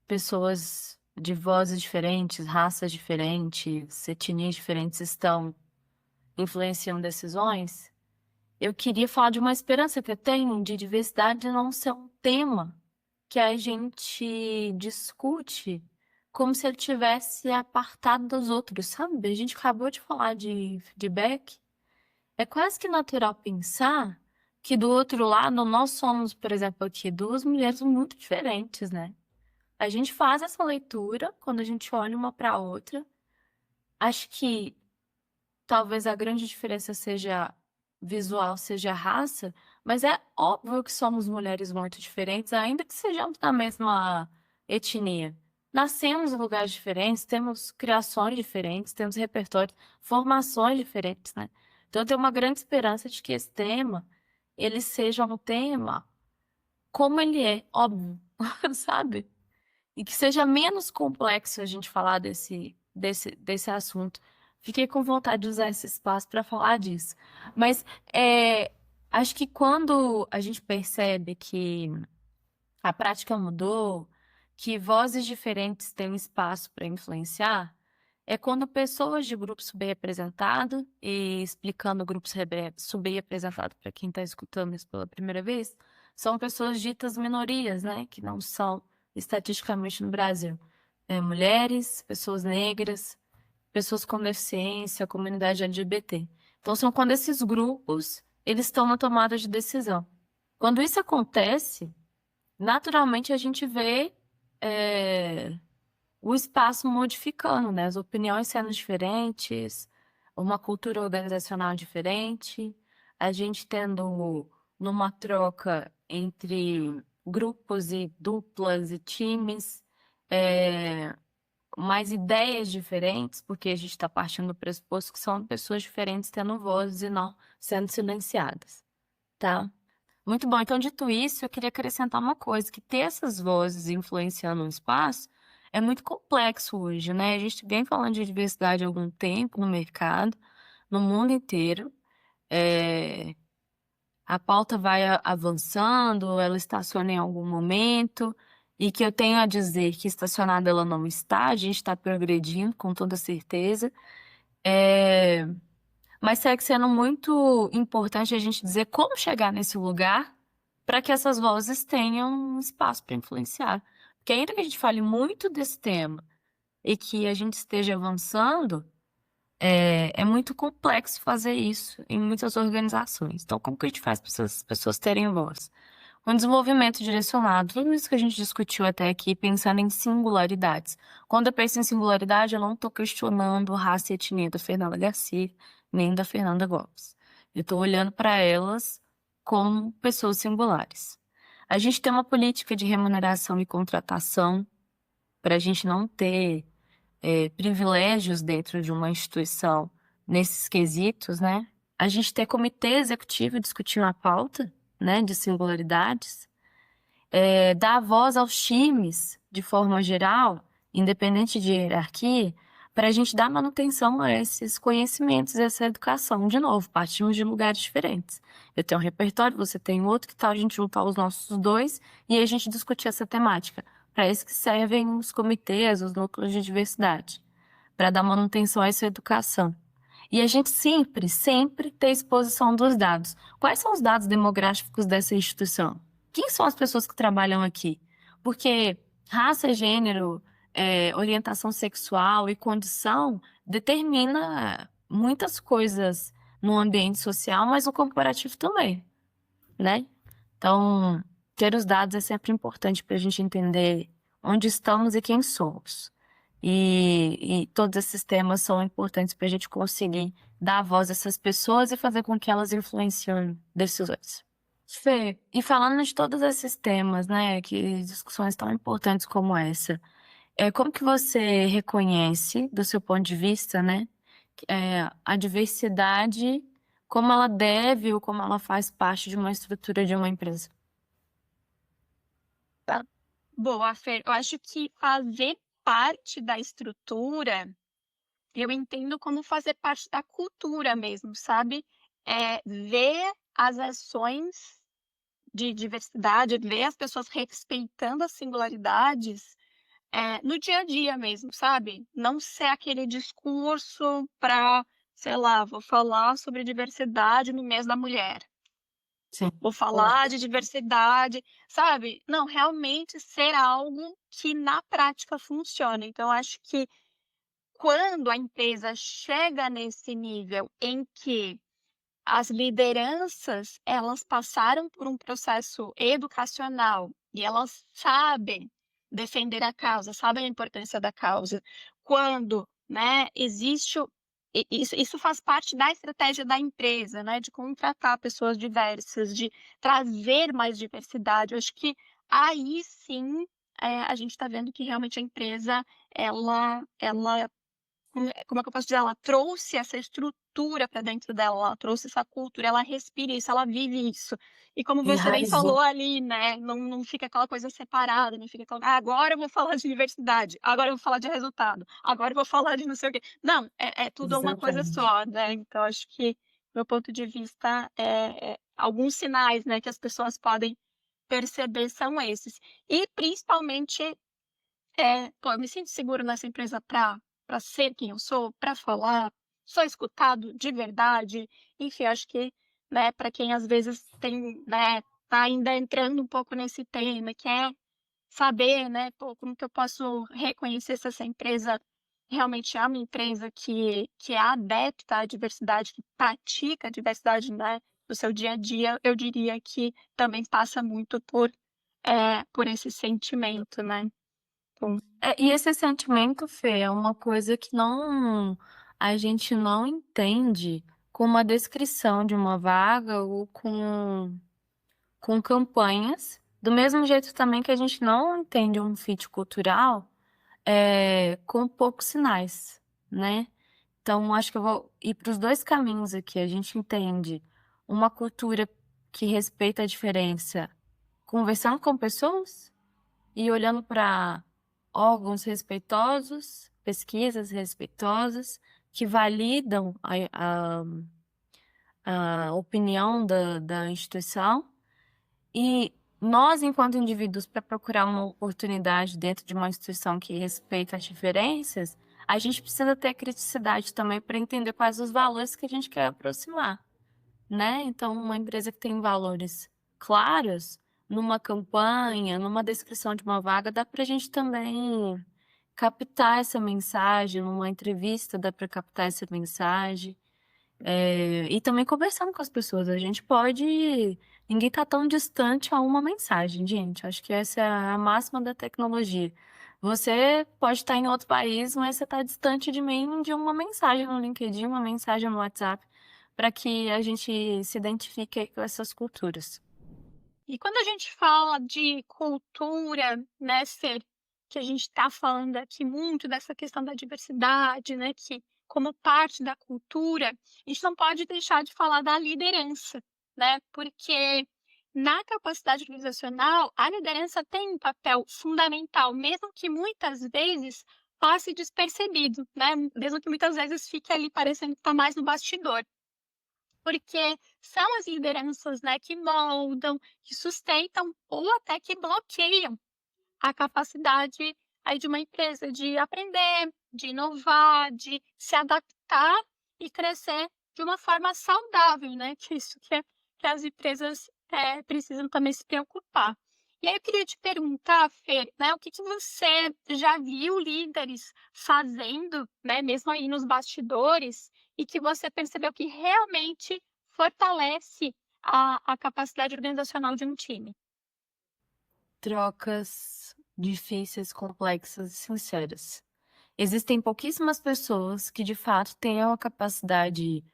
pessoas de vozes diferentes, raças diferentes, etnias diferentes estão influenciando decisões, eu queria falar de uma esperança que eu tenho de diversidade não ser um tema que a gente discute como se ele tivesse apartado dos outros, sabe? A gente acabou de falar de feedback. É quase que natural pensar que do outro lado nós somos, por exemplo, aqui duas mulheres muito diferentes, né? A gente faz essa leitura quando a gente olha uma para a outra. Acho que talvez a grande diferença seja visual, seja a raça, mas é óbvio que somos mulheres muito diferentes, ainda que sejamos da mesma etnia. Nascemos em lugares diferentes, temos criações diferentes, temos repertórios, formações diferentes, né? Então, eu tenho uma grande esperança de que esse tema, ele seja um tema como ele é, óbvio, sabe? E que seja menos complexo a gente falar desse assunto. Fiquei com vontade de usar esse espaço para falar disso. Mas acho que quando a gente percebe que a prática mudou, que vozes diferentes têm espaço para influenciar, é quando pessoas de grupo subrepresentado, e explicando o grupo subrepresentado para quem está escutando isso pela primeira vez, são pessoas ditas minorias, né, que não são estatisticamente no Brasil. Mulheres, pessoas negras, pessoas com deficiência, comunidade LGBT. Então, são quando esses grupos eles estão na tomada de decisão. Quando isso acontece, naturalmente a gente vê o espaço modificando, né? As opiniões sendo diferentes, uma cultura organizacional diferente, a gente tendo numa troca entre grupos e duplas e times, é, mais ideias diferentes, porque a gente está partindo do pressuposto que são pessoas diferentes tendo vozes e não sendo silenciadas, tá? Muito bom. Então, dito isso, eu queria acrescentar uma coisa, que ter essas vozes influenciando o espaço é muito complexo hoje, né? A gente vem falando de diversidade há algum tempo no mercado, no mundo inteiro. É, A pauta vai avançando, ela estaciona em algum momento, e que eu tenho a dizer que estacionada ela não está, a gente está progredindo com toda certeza. É, Mas segue sendo muito importante a gente dizer como chegar nesse lugar para que essas vozes tenham um espaço para influenciar. Porque ainda que a gente fale muito desse tema e que a gente esteja avançando, é muito complexo fazer isso em muitas organizações. Então, como que a gente faz para essas pessoas terem voz? Um desenvolvimento direcionado, tudo isso que a gente discutiu até aqui, pensando em singularidades. Quando eu penso em singularidade, eu não estou questionando raça e etnia da Fernanda Garcia, nem da Fernanda Gomes. Eu estou olhando para elas como pessoas singulares. A gente tem uma política de remuneração e contratação para a gente não ter privilégios dentro de uma instituição nesses quesitos, né? A gente tem comitê executivo discutindo a pauta, né, de singularidades, dar voz aos times de forma geral, independente de hierarquia, para a gente dar manutenção a esses conhecimentos, essa educação. De novo, partimos de lugares diferentes. Eu tenho um repertório, você tem outro, que tal a gente juntar os nossos dois e a gente discutir essa temática. Para isso que servem os comitês, os núcleos de diversidade, para dar manutenção a essa educação. E a gente sempre tem exposição dos dados. Quais são os dados demográficos dessa instituição? Quem são as pessoas que trabalham aqui? Porque raça, gênero, orientação sexual e condição determina muitas coisas no ambiente social, mas no corporativo também, né? Então, ter os dados é sempre importante para a gente entender onde estamos e quem somos. E todos esses temas são importantes para a gente conseguir dar voz a essas pessoas e fazer com que elas influenciem decisões. Fê, e falando de todos esses temas, né, que discussões tão importantes como essa, como que você reconhece, do seu ponto de vista, né, a diversidade, como ela deve ou como ela faz parte de uma estrutura de uma empresa? Boa, Fer. Eu acho que fazer parte da estrutura, eu entendo como fazer parte da cultura mesmo, sabe? Ver as ações de diversidade, ver as pessoas respeitando as singularidades, no dia a dia mesmo, sabe? Não ser aquele discurso para, sei lá, vou falar sobre diversidade no mês da mulher. Sim. Vou falar de diversidade, sabe? Não, realmente ser algo que na prática funciona. Então, acho que quando a empresa chega nesse nível em que as lideranças, elas passaram por um processo educacional e elas sabem defender a causa, sabem a importância da causa. Quando, né, existe isso faz parte da estratégia da empresa, né, de contratar pessoas diversas, de trazer mais diversidade. Eu acho que aí sim, a gente está vendo que realmente a empresa ela como é que eu posso dizer? Ela trouxe essa estrutura para dentro dela, ela trouxe essa cultura, ela respira isso, ela vive isso. E como você bem Enraizou. falou ali, né, não fica aquela coisa separada, não fica aquela: "Ah, agora eu vou falar de diversidade, agora eu vou falar de resultado, agora eu vou falar de não sei o quê". Não, é tudo uma coisa Exatamente. só, né. Então acho que, meu ponto de vista, alguns sinais, né, que as pessoas podem perceber são esses. E principalmente pô, eu me sinto seguro nessa empresa para ser quem eu sou, para falar, sou escutado de verdade. Enfim, acho que, né, para quem às vezes tem, né, tá ainda entrando um pouco nesse tema, quer saber, né, pô, como que eu posso reconhecer se essa empresa realmente é uma empresa que é adepta à diversidade, que pratica a diversidade, né, no seu dia a dia, eu diria que também passa muito por esse sentimento, né. Então E esse sentimento, Fê, é uma coisa que a gente não entende com uma descrição de uma vaga ou com campanhas, do mesmo jeito também que a gente não entende um fit cultural com poucos sinais, né? Então, acho que eu vou ir para os dois caminhos aqui. A gente entende uma cultura que respeita a diferença, conversando com pessoas e olhando para órgãos respeitosos, pesquisas respeitosas, que validam a opinião da instituição. E nós, enquanto indivíduos, para procurar uma oportunidade dentro de uma instituição que respeita as diferenças, a gente precisa ter criticidade também para entender quais os valores que a gente quer aproximar, né? Então, uma empresa que tem valores claros, numa campanha, numa descrição de uma vaga, dá para a gente também captar essa mensagem, numa entrevista dá para captar essa mensagem. E também conversando com as pessoas. A gente pode. Ninguém tá tão distante a uma mensagem, gente. Acho que essa é a máxima da tecnologia. Você pode estar em outro país, mas você está distante de mim de uma mensagem no LinkedIn, uma mensagem no WhatsApp, para que a gente se identifique com essas culturas. E quando a gente fala de cultura, né, Fer, que a gente está falando aqui muito dessa questão da diversidade, né, que como parte da cultura, a gente não pode deixar de falar da liderança, né, porque na capacidade organizacional, a liderança tem um papel fundamental, mesmo que muitas vezes passe despercebido, né, mesmo que muitas vezes fique ali parecendo que está mais no bastidor. Porque são as lideranças, né, que moldam, que sustentam ou até que bloqueiam a capacidade aí de uma empresa de aprender, de inovar, de se adaptar e crescer de uma forma saudável, né? Que é isso que as empresas precisam também se preocupar. E aí eu queria te perguntar, Fer, né, o que você já viu líderes fazendo, né, mesmo aí nos bastidores, e que você percebeu que realmente fortalece a capacidade organizacional de um time? Trocas difíceis, complexas e sinceras. Existem pouquíssimas pessoas que de fato têm uma capacidade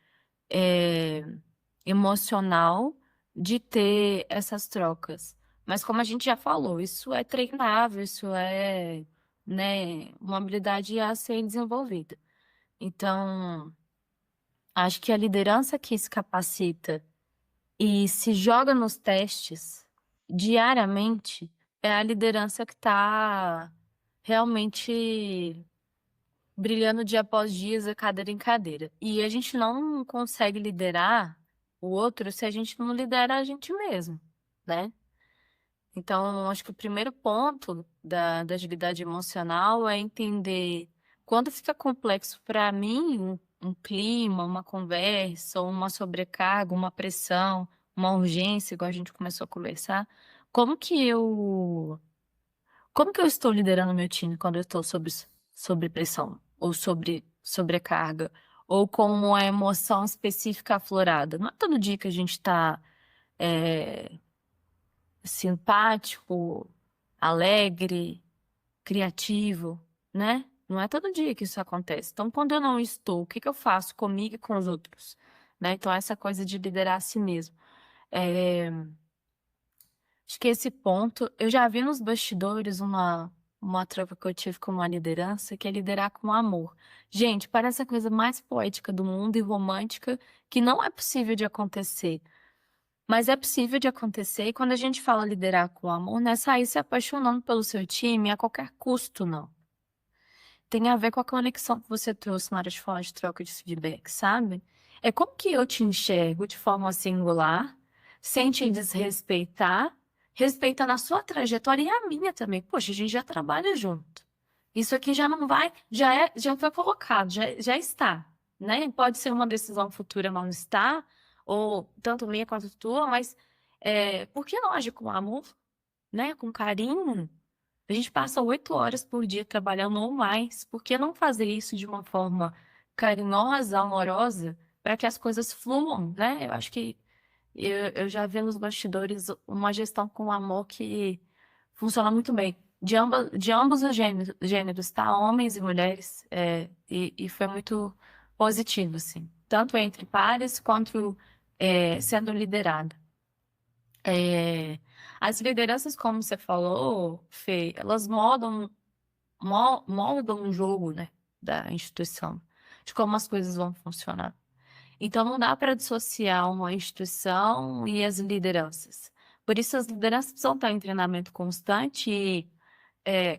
emocional de ter essas trocas. Mas como a gente já falou, isso é treinável, isso é, né, uma habilidade a ser desenvolvida. Então, acho que a liderança que se capacita e se joga nos testes diariamente é a liderança que está realmente brilhando dia após dia, cadeira em cadeira. E a gente não consegue liderar o outro se a gente não lidera a gente mesmo, né? Então, acho que o primeiro ponto da agilidade emocional é entender quando fica complexo para mim um clima, uma conversa, ou uma sobrecarga, uma pressão, uma urgência, igual a gente começou a conversar, como que eu como que eu estou liderando meu time quando eu estou sob pressão, ou sobre sobrecarga, ou com uma emoção específica aflorada? Não é todo dia que a gente está simpático, alegre, criativo, né? Não é todo dia que isso acontece. Então, quando eu não estou, o que que eu faço comigo e com os outros? Né? Então, essa coisa de liderar a si mesmo. É, Acho que esse ponto, eu já vi nos bastidores uma troca que eu tive com uma liderança, que é liderar com amor. Gente, parece a coisa mais poética do mundo e romântica, que não é possível de acontecer. Mas é possível de acontecer, e quando a gente fala liderar com amor, não é sair se apaixonando pelo seu time a qualquer custo, não. Tem a ver com a conexão que você trouxe na hora de falar de troca de feedback, sabe? É como que eu te enxergo de forma singular, sem te desrespeitar, respeitando a sua trajetória e a minha também. Poxa, a gente já trabalha junto. Isso aqui já não vai, já foi colocado, já está, né? Pode ser uma decisão futura não estar, ou tanto minha quanto tua, mas por que não agir com amor, né? Com carinho? A gente passa 8 horas por dia trabalhando ou mais. Por que não fazer isso de uma forma carinhosa, amorosa, para que as coisas fluam, né? Eu acho que eu já vi nos bastidores uma gestão com amor que funciona muito bem. De ambos os gêneros, tá? Homens e mulheres. E foi muito, positivo, assim, tanto entre pares quanto sendo liderado. As lideranças, como você falou, Fê, elas moldam o jogo, né, da instituição, de como as coisas vão funcionar. Então, não dá para dissociar uma instituição e as lideranças. Por isso, as lideranças precisam estar em treinamento constante e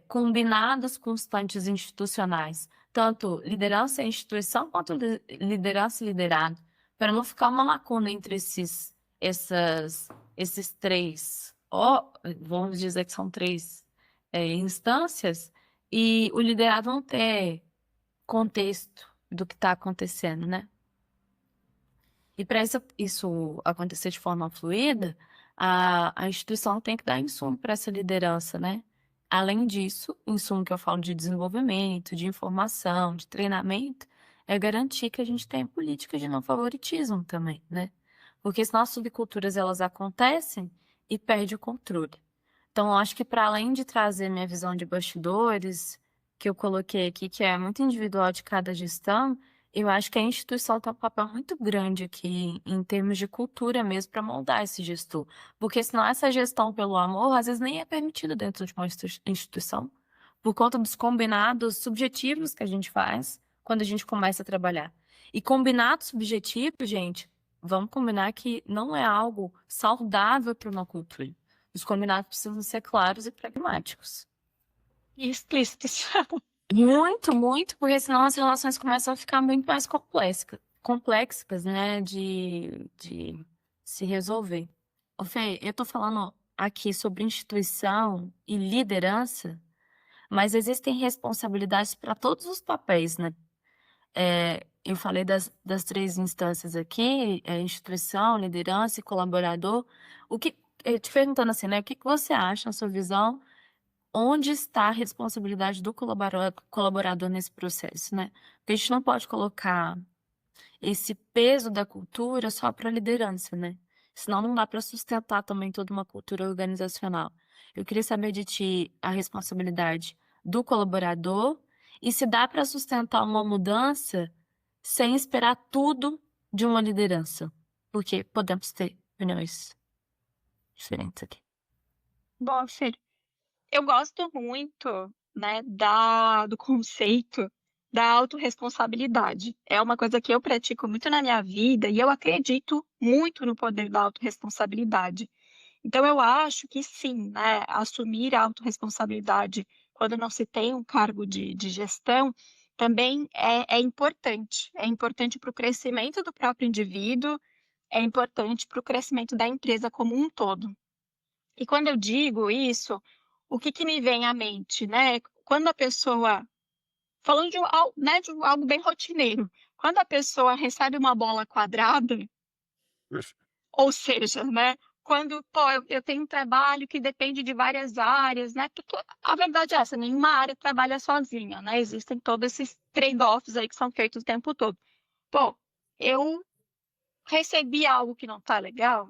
combinados constantes institucionais, tanto liderança e instituição quanto liderança e liderado, para não ficar uma lacuna entre esses três, vamos dizer que são três instâncias, e o liderado não ter contexto do que está acontecendo, né? E para isso acontecer de forma fluida, a instituição tem que dar insumo para essa liderança, né? Além disso, o insumo que eu falo de desenvolvimento, de informação, de treinamento, é garantir que a gente tem políticas de não favoritismo também, né? Porque senão as subculturas elas acontecem e perde o controle. Então, eu acho que para além de trazer minha visão de bastidores, que eu coloquei aqui, que é muito individual de cada gestão, eu acho que a instituição tem um papel muito grande aqui em termos de cultura mesmo para moldar esse gestor. Porque senão essa gestão pelo amor, às vezes nem é permitida dentro de uma instituição, por conta dos combinados subjetivos que a gente faz quando a gente começa a trabalhar. E combinados subjetivos, gente, vamos combinar que não é algo saudável para uma cultura. Os combinados precisam ser claros e pragmáticos. E explícitos. Muito, muito, porque senão as relações começam a ficar muito mais complexas, né, de se resolver. Ô, Fê, eu tô falando aqui sobre instituição e liderança, mas existem responsabilidades para todos os papéis, né? Eu falei das três instâncias aqui, instituição, liderança e colaborador. Eu te perguntando assim, né, o que você acha, na sua visão, onde está a responsabilidade do colaborador nesse processo, né? Porque a gente não pode colocar esse peso da cultura só para a liderança, né? Senão não dá para sustentar também toda uma cultura organizacional. Eu queria saber de ti a responsabilidade do colaborador e se dá para sustentar uma mudança sem esperar tudo de uma liderança. Porque podemos ter opiniões diferentes aqui. Bom, filho, eu gosto muito, né, do conceito da autorresponsabilidade. É uma coisa que eu pratico muito na minha vida e eu acredito muito no poder da autorresponsabilidade. Então, eu acho que sim, né, assumir a autorresponsabilidade quando não se tem um cargo de gestão também é importante. É importante para o crescimento do próprio indivíduo, é importante para o crescimento da empresa como um todo. E quando eu digo isso, o que que me vem à mente, né? Quando a pessoa, falando de algo bem rotineiro, quando a pessoa recebe uma bola quadrada, ou seja, né, quando, pô, eu tenho um trabalho que depende de várias áreas, né? Porque a verdade é essa, nenhuma área trabalha sozinha, né? Existem todos esses trade-offs aí que são feitos o tempo todo. Pô, eu recebi algo que não tá legal,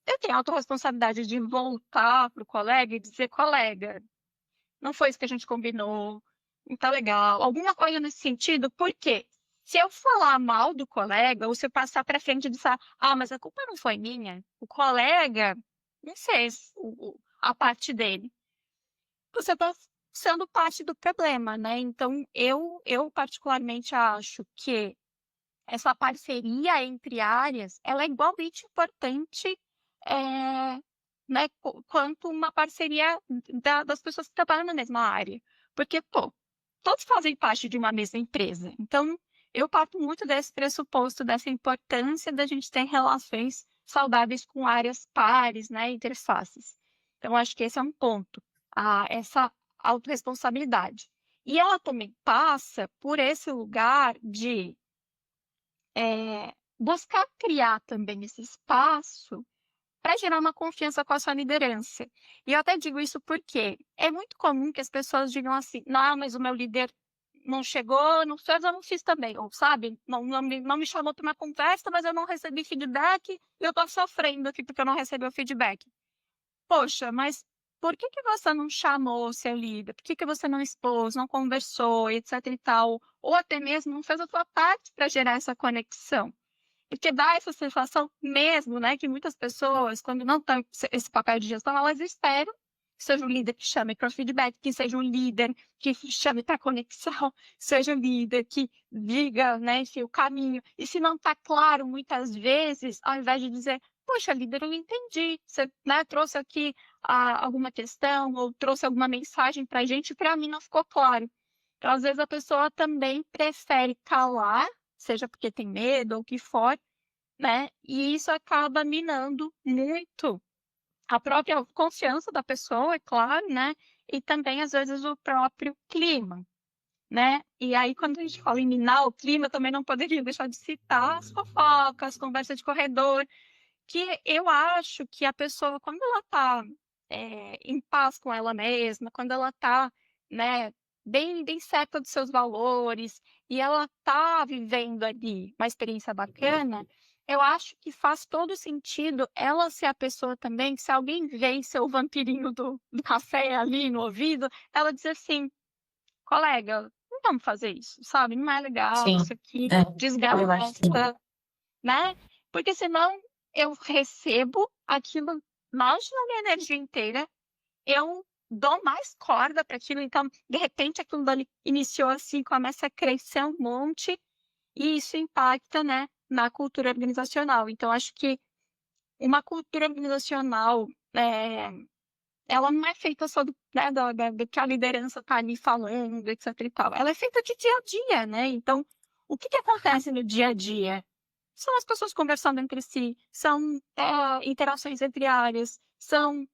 eu tenho a autorresponsabilidade de voltar pro colega e dizer: "Colega, não foi isso que a gente combinou, não tá legal", alguma coisa nesse sentido, porque se eu falar mal do colega ou se eu passar para frente e disser: "Ah, mas a culpa não foi minha, o colega não fez a parte dele", você está sendo parte do problema, né. Então eu particularmente acho que essa parceria entre áreas, ela é igualmente importante, eh, né, quanto uma parceria das pessoas que trabalham na mesma área. Porque, pô, todos fazem parte de uma mesma empresa. Então, eu parto muito desse pressuposto, dessa importância da gente ter relações saudáveis com áreas pares, né, interfaces. Então, acho que esse é um ponto, essa autorresponsabilidade. E ela também passa por esse lugar de buscar criar também esse espaço para gerar uma confiança com a sua liderança. E eu até digo isso porque é muito comum que as pessoas digam assim: "Não, mas o meu líder não chegou, não fez, eu não fiz também", ou sabe, "Não me chamou para uma conversa, mas eu não recebi feedback e eu estou sofrendo aqui porque eu não recebi o feedback". Poxa, mas por que que você não chamou o seu líder? Por que que você não expôs, não conversou, etc e tal? Ou até mesmo não fez a sua parte para gerar essa conexão? Porque dá essa sensação mesmo, né, que muitas pessoas, quando não estão esse papel de gestão, elas esperam que seja o líder que chame para o feedback, que seja o líder que chame para conexão, seja o líder que diga, né, enfim, o caminho. E se não está claro, muitas vezes, ao invés de dizer, poxa, líder, eu não entendi, você, né, trouxe aqui alguma questão ou trouxe alguma mensagem para a gente, para mim não ficou claro. Então, às vezes, a pessoa também prefere calar, seja porque tem medo ou o que for, né? E isso acaba minando muito a própria confiança da pessoa, é claro, né? E também, às vezes, o próprio clima, né? E aí, quando a gente fala em minar o clima, também não poderia deixar de citar as fofocas, conversa de corredor, que eu acho que a pessoa, quando ela está em paz com ela mesma, quando ela está, né, bem certa dos seus valores e ela está vivendo ali uma experiência bacana, eu acho que faz todo sentido ela ser a pessoa também, que se alguém vence o vampirinho do café ali no ouvido, ela diz assim: colega, não vamos fazer isso, sabe? Não é legal, Sim, isso aqui é, eu acho que desgasta, né? Porque senão eu recebo aquilo mais na minha energia inteira, eu dou mais corda para aquilo, então, de repente, aquilo dali iniciou assim, começa a crescer um monte, e isso impacta, né, na cultura organizacional. Então, acho que uma cultura organizacional, ela não é feita só do que a liderança está ali falando, etc e tal. Ela é feita de dia a dia, né? Então, o que que acontece no dia a dia? São as pessoas conversando entre si, são interações entre áreas, são,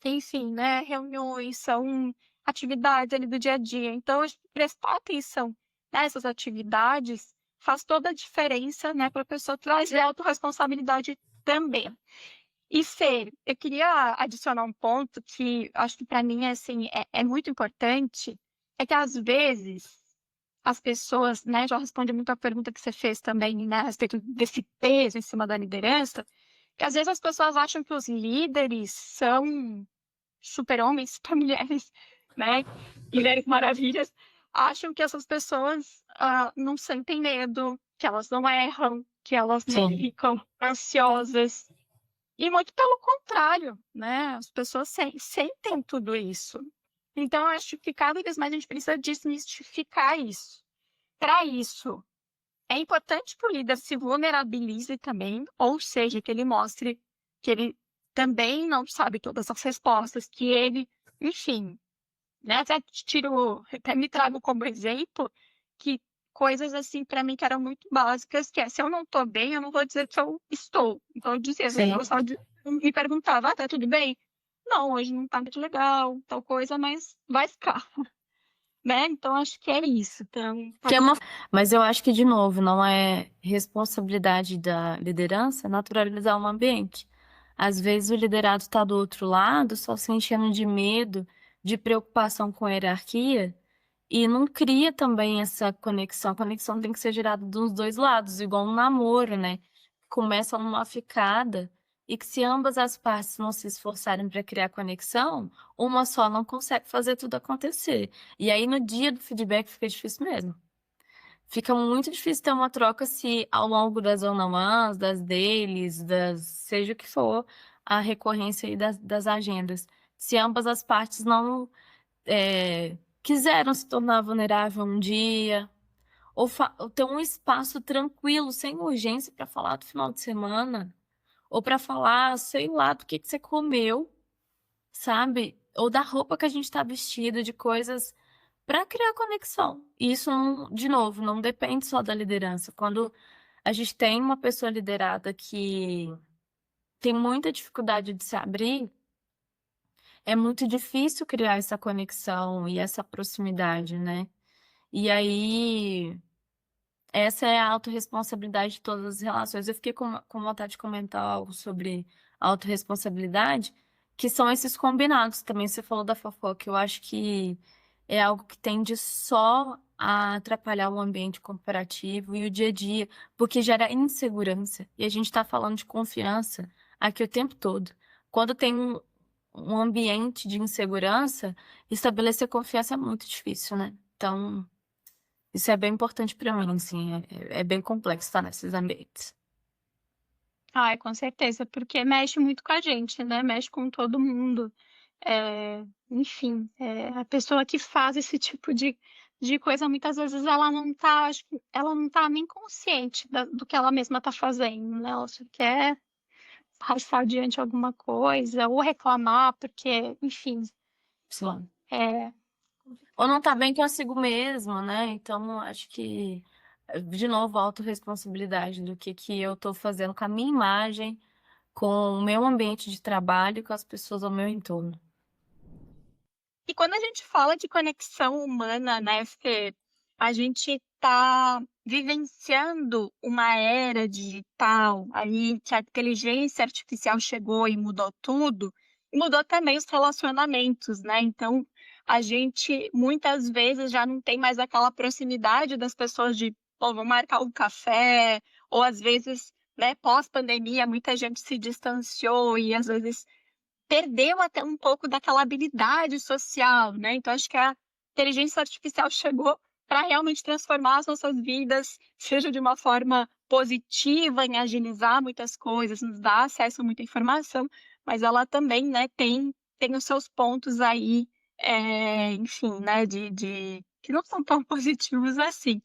enfim, né, reuniões, são atividades ali do dia a dia. Então, acho que prestar atenção nessas atividades faz toda a diferença, né, para a pessoa trazer autorresponsabilidade também. E Fê, eu queria adicionar um ponto que acho que para mim assim, é muito importante, é que às vezes as pessoas, né, já responde muito a pergunta que você fez também, né, a respeito desse peso em cima da liderança, que às vezes as pessoas acham que os líderes são super-homens, super-mulheres, né, mulheres maravilhas, acham que essas pessoas não sentem medo, que elas não erram, que elas não sim. ficam ansiosas. E muito pelo contrário, né, as pessoas sentem tudo isso. Então, eu acho que cada vez mais a gente precisa desmistificar isso. Para isso, é importante que o líder se vulnerabilize também, ou seja, que ele mostre que ele também não sabe todas as respostas, que ele, enfim, né, até me trago como exemplo que coisas assim para mim que eram muito básicas, que é, se eu não estou bem, eu não vou dizer que eu estou. Então eu dizia, Sim. eu só me perguntava, tá tudo bem? Não, hoje não tá muito legal, tal coisa, mas vai ficar, né? Então acho que é isso. Então, Que é uma... Mas eu acho que, de novo, não é responsabilidade da liderança naturalizar um ambiente. Às vezes o liderado está do outro lado, só se enchendo de medo, de preocupação com a hierarquia, e não cria também essa conexão. A conexão tem que ser gerada dos dois lados, igual um namoro, né? Começa numa ficada, e que se ambas as partes não se esforçarem para criar conexão, uma só não consegue fazer tudo acontecer. E aí no dia do feedback fica difícil mesmo. Fica muito difícil ter uma troca se ao longo das one-on-ones, das dailies, seja o que for, a recorrência aí das agendas. Se ambas as partes não quiseram se tornar vulnerável um dia, ou ter um espaço tranquilo, sem urgência para falar do final de semana, ou para falar, sei lá, do que você comeu, sabe? Ou da roupa que a gente está vestido, de coisas para criar conexão. E isso, de novo, não depende só da liderança. Quando a gente tem uma pessoa liderada que tem muita dificuldade de se abrir, é muito difícil criar essa conexão e essa proximidade, né? E aí, essa é a autorresponsabilidade de todas as relações. Eu fiquei com vontade de comentar algo sobre autorresponsabilidade, que são esses combinados. Também você falou da fofoca. Eu acho que é algo que tende só a atrapalhar o ambiente corporativo e o dia a dia, porque gera insegurança. E a gente está falando de confiança aqui o tempo todo. Quando tem um ambiente de insegurança, estabelecer confiança é muito difícil, né? Então, isso é bem importante para mim, assim, é bem complexo estar nesses ambientes. Ai, com certeza, porque mexe muito com a gente, né, mexe com todo mundo. Enfim, a pessoa que faz esse tipo de coisa, muitas vezes ela não tá, acho que ela não tá nem consciente do que ela mesma tá fazendo, né, ela só quer passar adiante alguma coisa ou reclamar, porque, enfim, Sim. é, Ou não tá bem consigo mesmo, né? Então, acho que, de novo, autorresponsabilidade do que eu tô fazendo com a minha imagem, com o meu ambiente de trabalho e com as pessoas ao meu entorno. E quando a gente fala de conexão humana, né, Fê, a gente está vivenciando uma era digital aí que a inteligência artificial chegou e mudou tudo, e mudou também os relacionamentos, né? Então, a gente muitas vezes já não tem mais aquela proximidade das pessoas de, pô, vamos marcar um café, ou às vezes, né, pós-pandemia, muita gente se distanciou e às vezes perdeu até um pouco daquela habilidade social, né. Então acho que a inteligência artificial chegou para realmente transformar as nossas vidas, seja de uma forma positiva, em agilizar muitas coisas, nos dar acesso a muita informação, mas ela também, né, tem os seus pontos aí, enfim, né, de que não são tão positivos assim.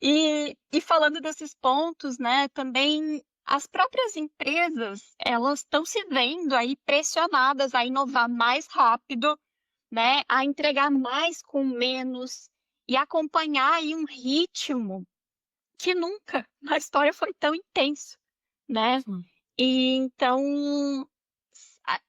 E falando desses pontos, né, também as próprias empresas, elas estão se vendo aí pressionadas a inovar mais rápido, né, a entregar mais com menos e acompanhar aí um ritmo que nunca na história foi tão intenso, né. Sim. E então,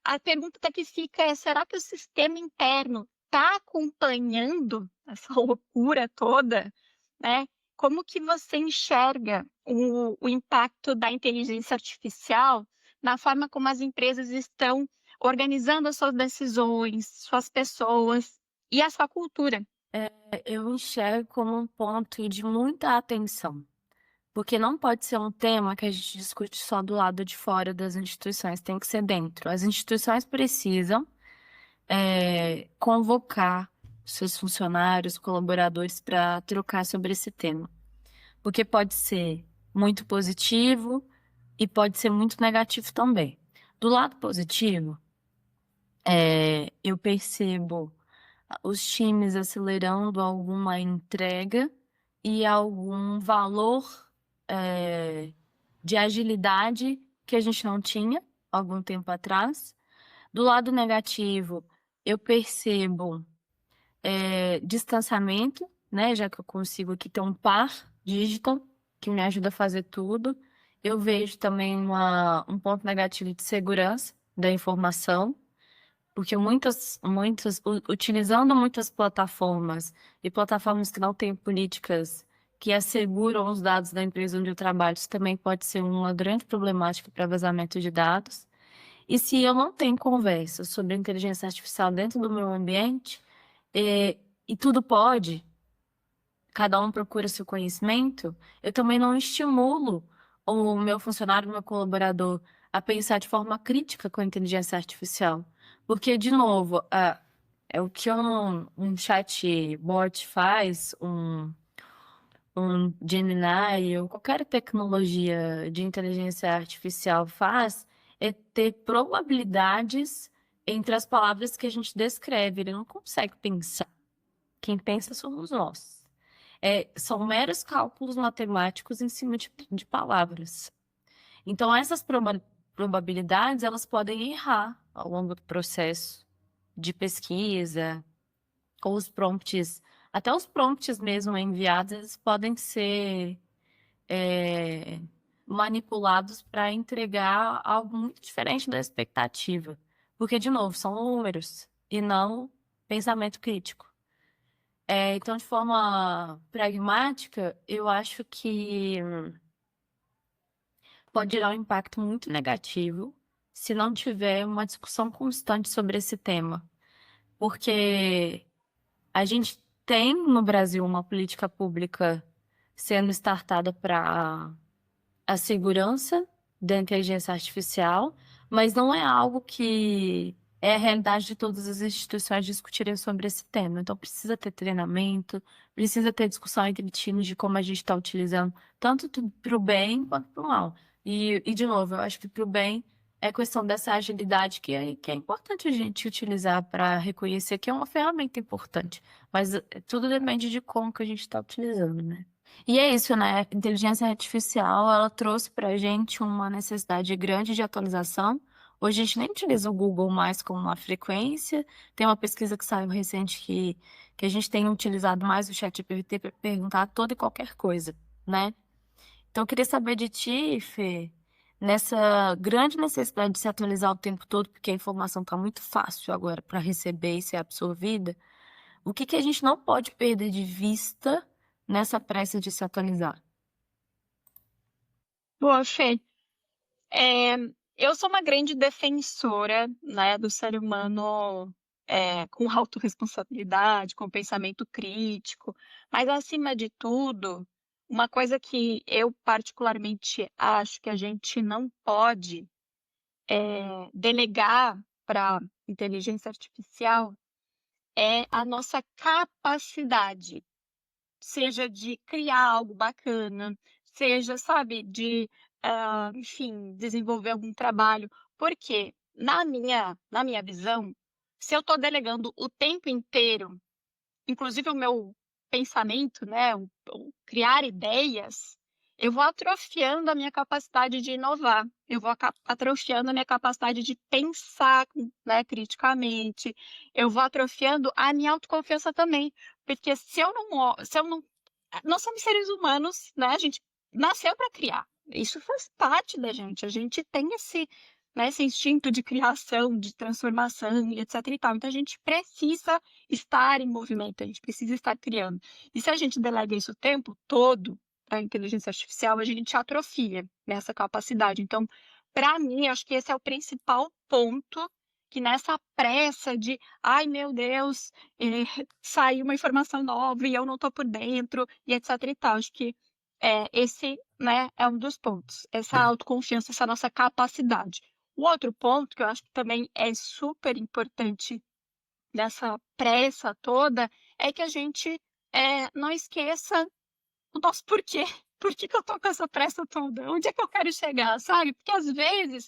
a pergunta que fica é: será que o sistema interno está acompanhando essa loucura toda, né? Como que você enxerga o impacto da inteligência artificial na forma como as empresas estão organizando as suas decisões, suas pessoas e a sua cultura? Eu enxergo como um ponto de muita atenção, porque não pode ser um tema que a gente discute só do lado de fora das instituições, tem que ser dentro. As instituições precisam convocar seus funcionários, colaboradores para trocar sobre esse tema, porque pode ser muito positivo e pode ser muito negativo também. Do lado positivo, eu percebo os times acelerando alguma entrega e algum valor de agilidade que a gente não tinha algum tempo atrás. Do lado negativo, eu percebo distanciamento, né? Já que eu consigo aqui ter um par digital que me ajuda a fazer tudo. Eu vejo também um ponto negativo de segurança da informação, porque utilizando muitas plataformas e plataformas que não têm políticas que asseguram os dados da empresa onde eu trabalho, isso também pode ser uma grande problemática para vazamento de dados. E se eu não tenho conversa sobre inteligência artificial dentro do meu ambiente, e tudo pode, cada um procura seu conhecimento, eu também não estimulo o meu funcionário, o meu colaborador a pensar de forma crítica com a inteligência artificial. Porque, de novo, é o que um chatbot faz, um Gemini ou qualquer tecnologia de inteligência artificial faz, é ter probabilidades entre as palavras que a gente descreve. Ele não consegue pensar. Quem pensa somos nós. São meros cálculos matemáticos em cima de palavras. Então, essas probabilidades, elas podem errar ao longo do processo de pesquisa, ou os prompts, até os prompts mesmo enviados, eles podem ser manipulados para entregar algo muito diferente da expectativa. Porque, de novo, são números e não pensamento crítico. Então, de forma pragmática, eu acho que pode gerar um impacto muito negativo se não tiver uma discussão constante sobre esse tema. Porque a gente tem no Brasil uma política pública sendo startada para a segurança da inteligência artificial, mas não é algo que é a realidade de todas as instituições discutirem sobre esse tema. Então, precisa ter treinamento, precisa ter discussão entre times de como a gente está utilizando, tanto para o bem quanto para o mal. De novo, eu acho que para o bem é questão dessa agilidade que é importante a gente utilizar para reconhecer que é uma ferramenta importante. Mas tudo depende de como que a gente está utilizando, né? E é isso, né? A inteligência artificial, ela trouxe para a gente uma necessidade grande de atualização. Hoje a gente nem utiliza o Google mais como uma frequência. Tem uma pesquisa que saiu recente que a gente tem utilizado mais o ChatGPT para perguntar toda e qualquer coisa, né? Então eu queria saber de ti, Fê, nessa grande necessidade de se atualizar o tempo todo, porque a informação está muito fácil agora para receber e ser absorvida, o que a gente não pode perder de vista nessa pressa de se atualizar? Boa, Fê. É, eu sou uma grande defensora, né, do ser humano com autorresponsabilidade, com pensamento crítico, mas acima de tudo, uma coisa que eu particularmente acho que a gente não pode delegar para inteligência artificial é a nossa capacidade, seja de criar algo bacana, seja, sabe, de, enfim, desenvolver algum trabalho. Porque na minha visão, se eu estou delegando o tempo inteiro, inclusive o meu pensamento, né, o criar ideias, eu vou atrofiando a minha capacidade de inovar, eu vou atrofiando a minha capacidade de pensar, né, criticamente, eu vou atrofiando a minha autoconfiança também, porque se eu não nós somos seres humanos, né, a gente nasceu para criar, isso faz parte da gente, a gente tem esse, né, esse instinto de criação, de transformação e etc e tal, então a gente precisa estar em movimento, a gente precisa estar criando. E se a gente delega isso o tempo todo para a inteligência artificial, a gente atrofia nessa capacidade. Então, para mim, acho que esse é o principal ponto que nessa pressa de, ai meu Deus, saiu uma informação nova e eu não estou por dentro, e etc e tal. Acho que esse, né, é um dos pontos, essa autoconfiança, essa nossa capacidade. O outro ponto que eu acho que também é super importante dessa pressa toda, é que a gente, não esqueça o nosso porquê. Por que que eu tô com essa pressa toda? Onde é que eu quero chegar, sabe? Porque às vezes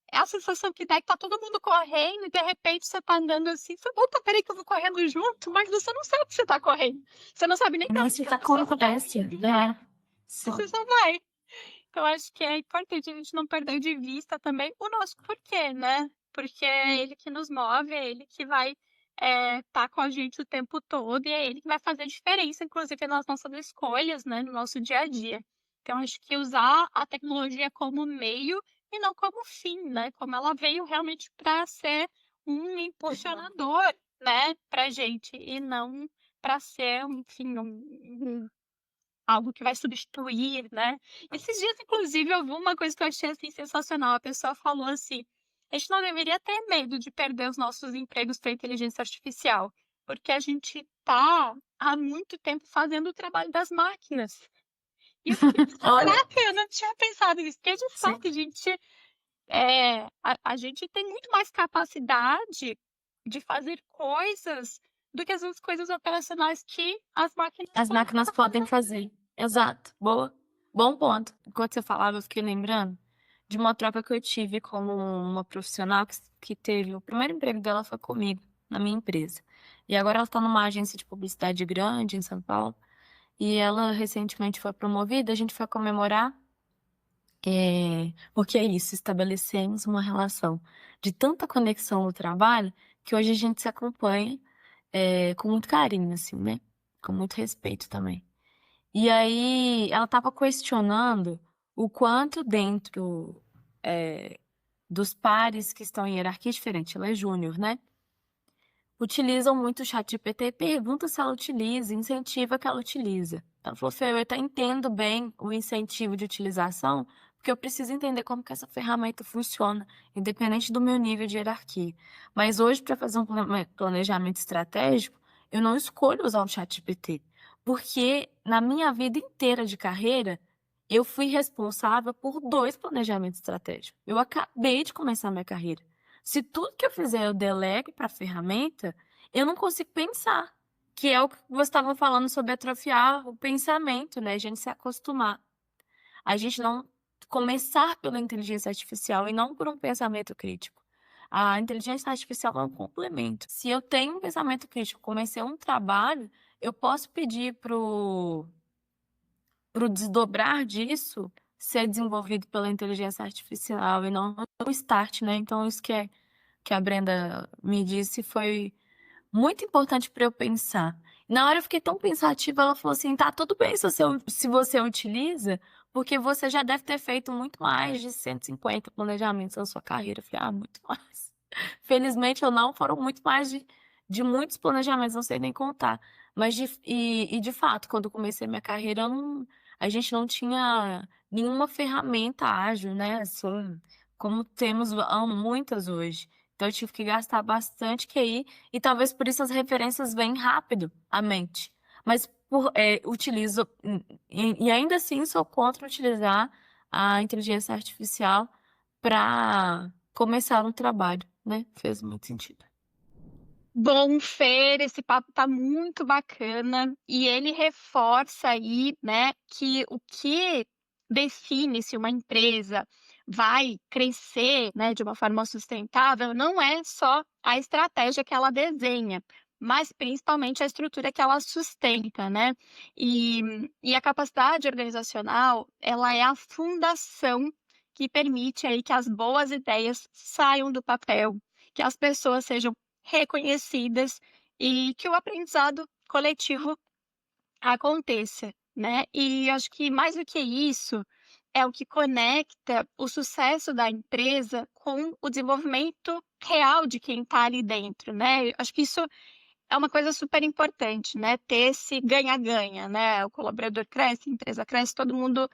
é a sensação que dá que tá todo mundo correndo e de repente você tá andando assim, você: "Opa, espera aí que eu vou correndo junto", mas você não sabe que você tá correndo. Você não sabe nem pra Não, onde você que tá você com pressa, né? você só vai. Então acho que é importante a gente não perder de vista também o nosso porquê, né, porque é ele que nos move, é ele que vai, estar com a gente o tempo todo e é ele que vai fazer diferença, inclusive nas nossas escolhas, né, no nosso dia a dia. Então acho que usar a tecnologia como meio e não como fim, né, como ela veio realmente para ser um impulsionador, né, pra gente e não para ser, enfim, algo que vai substituir, né. Esses dias, inclusive, eu vi uma coisa que eu achei, assim, sensacional, a pessoa falou assim: "A gente não deveria ter medo de perder os nossos empregos para inteligência artificial, porque a gente tá há muito tempo fazendo o trabalho das máquinas". E eu fiquei: Olha, "Caraca, eu não tinha pensado nisso", porque de sim. fato a gente, a gente tem muito mais capacidade de fazer coisas do que as coisas operacionais que as máquinas As podem máquinas podem fazer. Exato. Boa. Bom ponto. Enquanto você falava, eu fiquei lembrando de uma troca que eu tive com uma profissional que teve o primeiro emprego dela foi comigo, na minha empresa. E agora ela está numa agência de publicidade grande em São Paulo. E ela recentemente foi promovida, a gente foi comemorar, porque é isso, estabelecemos uma relação de tanta conexão no trabalho que hoje a gente se acompanha, com muito carinho, assim, né? Com muito respeito também. E aí ela estava questionando o quanto dentro dos pares que estão em hierarquia diferente, ela é júnior, né? Utilizam muito o ChatGPT, pergunta se ela utiliza, incentiva que ela utiliza. Ela falou, Fê, eu até entendo bem o incentivo de utilização, porque eu preciso entender como que essa ferramenta funciona, independente do meu nível de hierarquia. Mas hoje, para fazer um planejamento estratégico, eu não escolho usar o ChatGPT, porque na minha vida inteira de carreira, eu fui responsável por 2 planejamentos estratégicos. Eu acabei de começar a minha carreira. Se tudo que eu fizer eu delego para a ferramenta, eu não consigo pensar, que é o que você estava falando sobre atrofiar o pensamento, né? A gente se acostumar. A gente não começar pela inteligência artificial e não por um pensamento crítico. A inteligência artificial é um complemento. Se eu tenho um pensamento crítico, comecei um trabalho, eu posso pedir pro desdobrar disso ser desenvolvido pela inteligência artificial e não o start, né? Então, isso que a Brenda me disse foi muito importante para eu pensar. Na hora eu fiquei tão pensativa, ela falou assim, tá tudo bem se você utiliza, porque você já deve ter feito muito mais de 150 planejamentos na sua carreira. Eu falei, muito mais. Felizmente ou não, foram muito mais de muitos planejamentos, não sei nem contar. Mas, de fato, quando eu comecei minha carreira, a gente não tinha nenhuma ferramenta ágil, né? Assim, como temos muitas hoje. Então, eu tive que gastar bastante QI e talvez por isso as referências vêm rápido à mente. Mas utilizo, e ainda assim sou contra utilizar a inteligência artificial para começar um trabalho, né? Fez muito sentido. Bom, Fer, esse papo tá muito bacana e ele reforça aí, né, que o que define se uma empresa vai crescer, né, de uma forma sustentável não é só a estratégia que ela desenha, mas principalmente a estrutura que ela sustenta, né? E a capacidade organizacional, ela é a fundação que permite aí que as boas ideias saiam do papel, que as pessoas sejam reconhecidas e que o aprendizado coletivo aconteça, né? E acho que mais do que isso, é o que conecta o sucesso da empresa com o desenvolvimento real de quem está ali dentro, né? Acho que isso é uma coisa super importante, né? Ter esse ganha-ganha, né? O colaborador cresce, a empresa cresce, todo mundo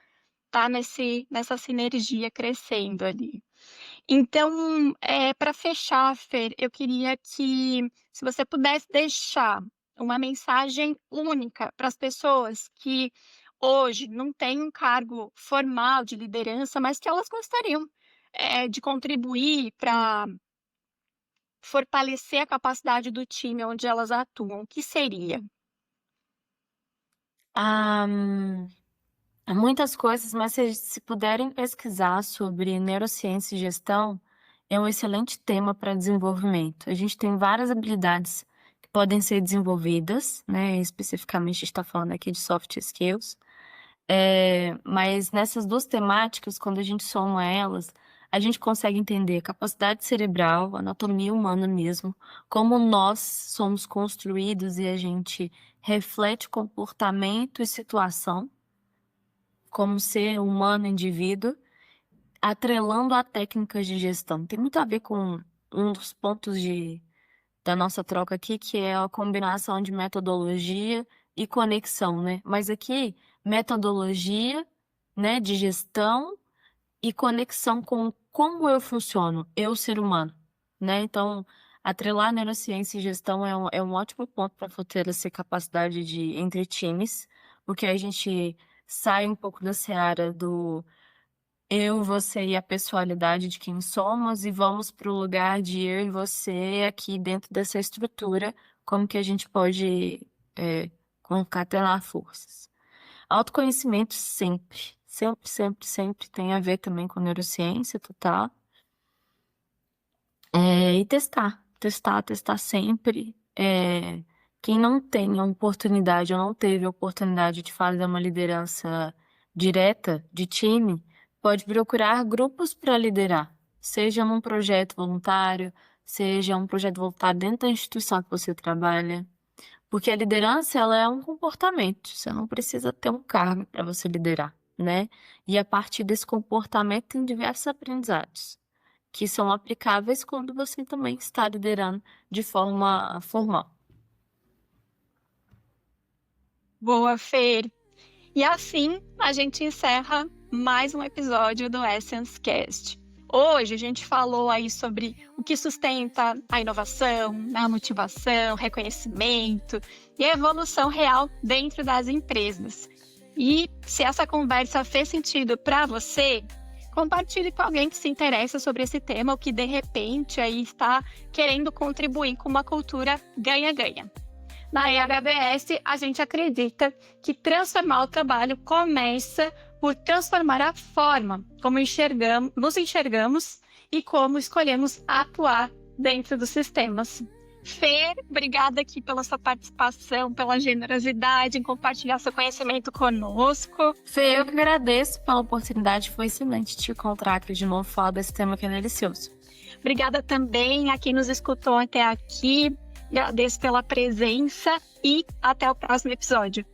está nessa sinergia crescendo ali. Então, para fechar, Fer, eu queria que, se você pudesse deixar uma mensagem única para as pessoas que hoje não têm um cargo formal de liderança, mas que elas gostariam, de contribuir para fortalecer a capacidade do time onde elas atuam, o que seria? Ah, muitas coisas, mas se puderem pesquisar sobre neurociência e gestão, é um excelente tema para desenvolvimento. A gente tem várias habilidades que podem ser desenvolvidas, né? Especificamente, a gente está falando aqui de soft skills. Mas nessas duas temáticas, quando a gente soma elas, a gente consegue entender a capacidade cerebral, a anatomia humana mesmo, como nós somos construídos e a gente reflete comportamento e situação como ser humano, indivíduo, atrelando a técnicas de gestão. Tem muito a ver com um dos pontos da nossa troca aqui, que é a combinação de metodologia e conexão, né? Mas aqui, metodologia, né, de gestão e conexão com como eu funciono, eu ser humano, né? Então, atrelar neurociência e gestão é um ótimo ponto para fortalecer capacidade entre times, porque a gente sai um pouco da seara do eu, você e a pessoalidade de quem somos e vamos para o lugar de eu e você aqui dentro dessa estrutura, como que a gente pode concatenar forças. Autoconhecimento sempre tem a ver também com neurociência total. E testar sempre. Quem não tem a oportunidade ou não teve a oportunidade de fazer uma liderança direta de time, pode procurar grupos para liderar, seja num projeto voluntário, seja um projeto voluntário dentro da instituição que você trabalha, porque a liderança ela é um comportamento, você não precisa ter um cargo para você liderar, né? E a partir desse comportamento tem diversos aprendizados que são aplicáveis quando você também está liderando de forma formal. Boa, Fer. E assim a gente encerra mais um episódio do Essence Cast. Hoje a gente falou aí sobre o que sustenta a inovação, a motivação, reconhecimento e a evolução real dentro das empresas. E se essa conversa fez sentido para você, Compartilhe com alguém que se interessa sobre esse tema ou que de repente aí está querendo contribuir com uma cultura ganha-ganha. Na EHBS, a gente acredita que transformar o trabalho começa por transformar a forma como nos enxergamos e como escolhemos atuar dentro dos sistemas. Fer, obrigada aqui pela sua participação, pela generosidade em compartilhar seu conhecimento conosco. Fê, eu que agradeço pela oportunidade, foi excelente te encontrar aqui de novo, falar desse tema que é delicioso. Obrigada também a quem nos escutou até aqui, agradeço pela presença e até o próximo episódio.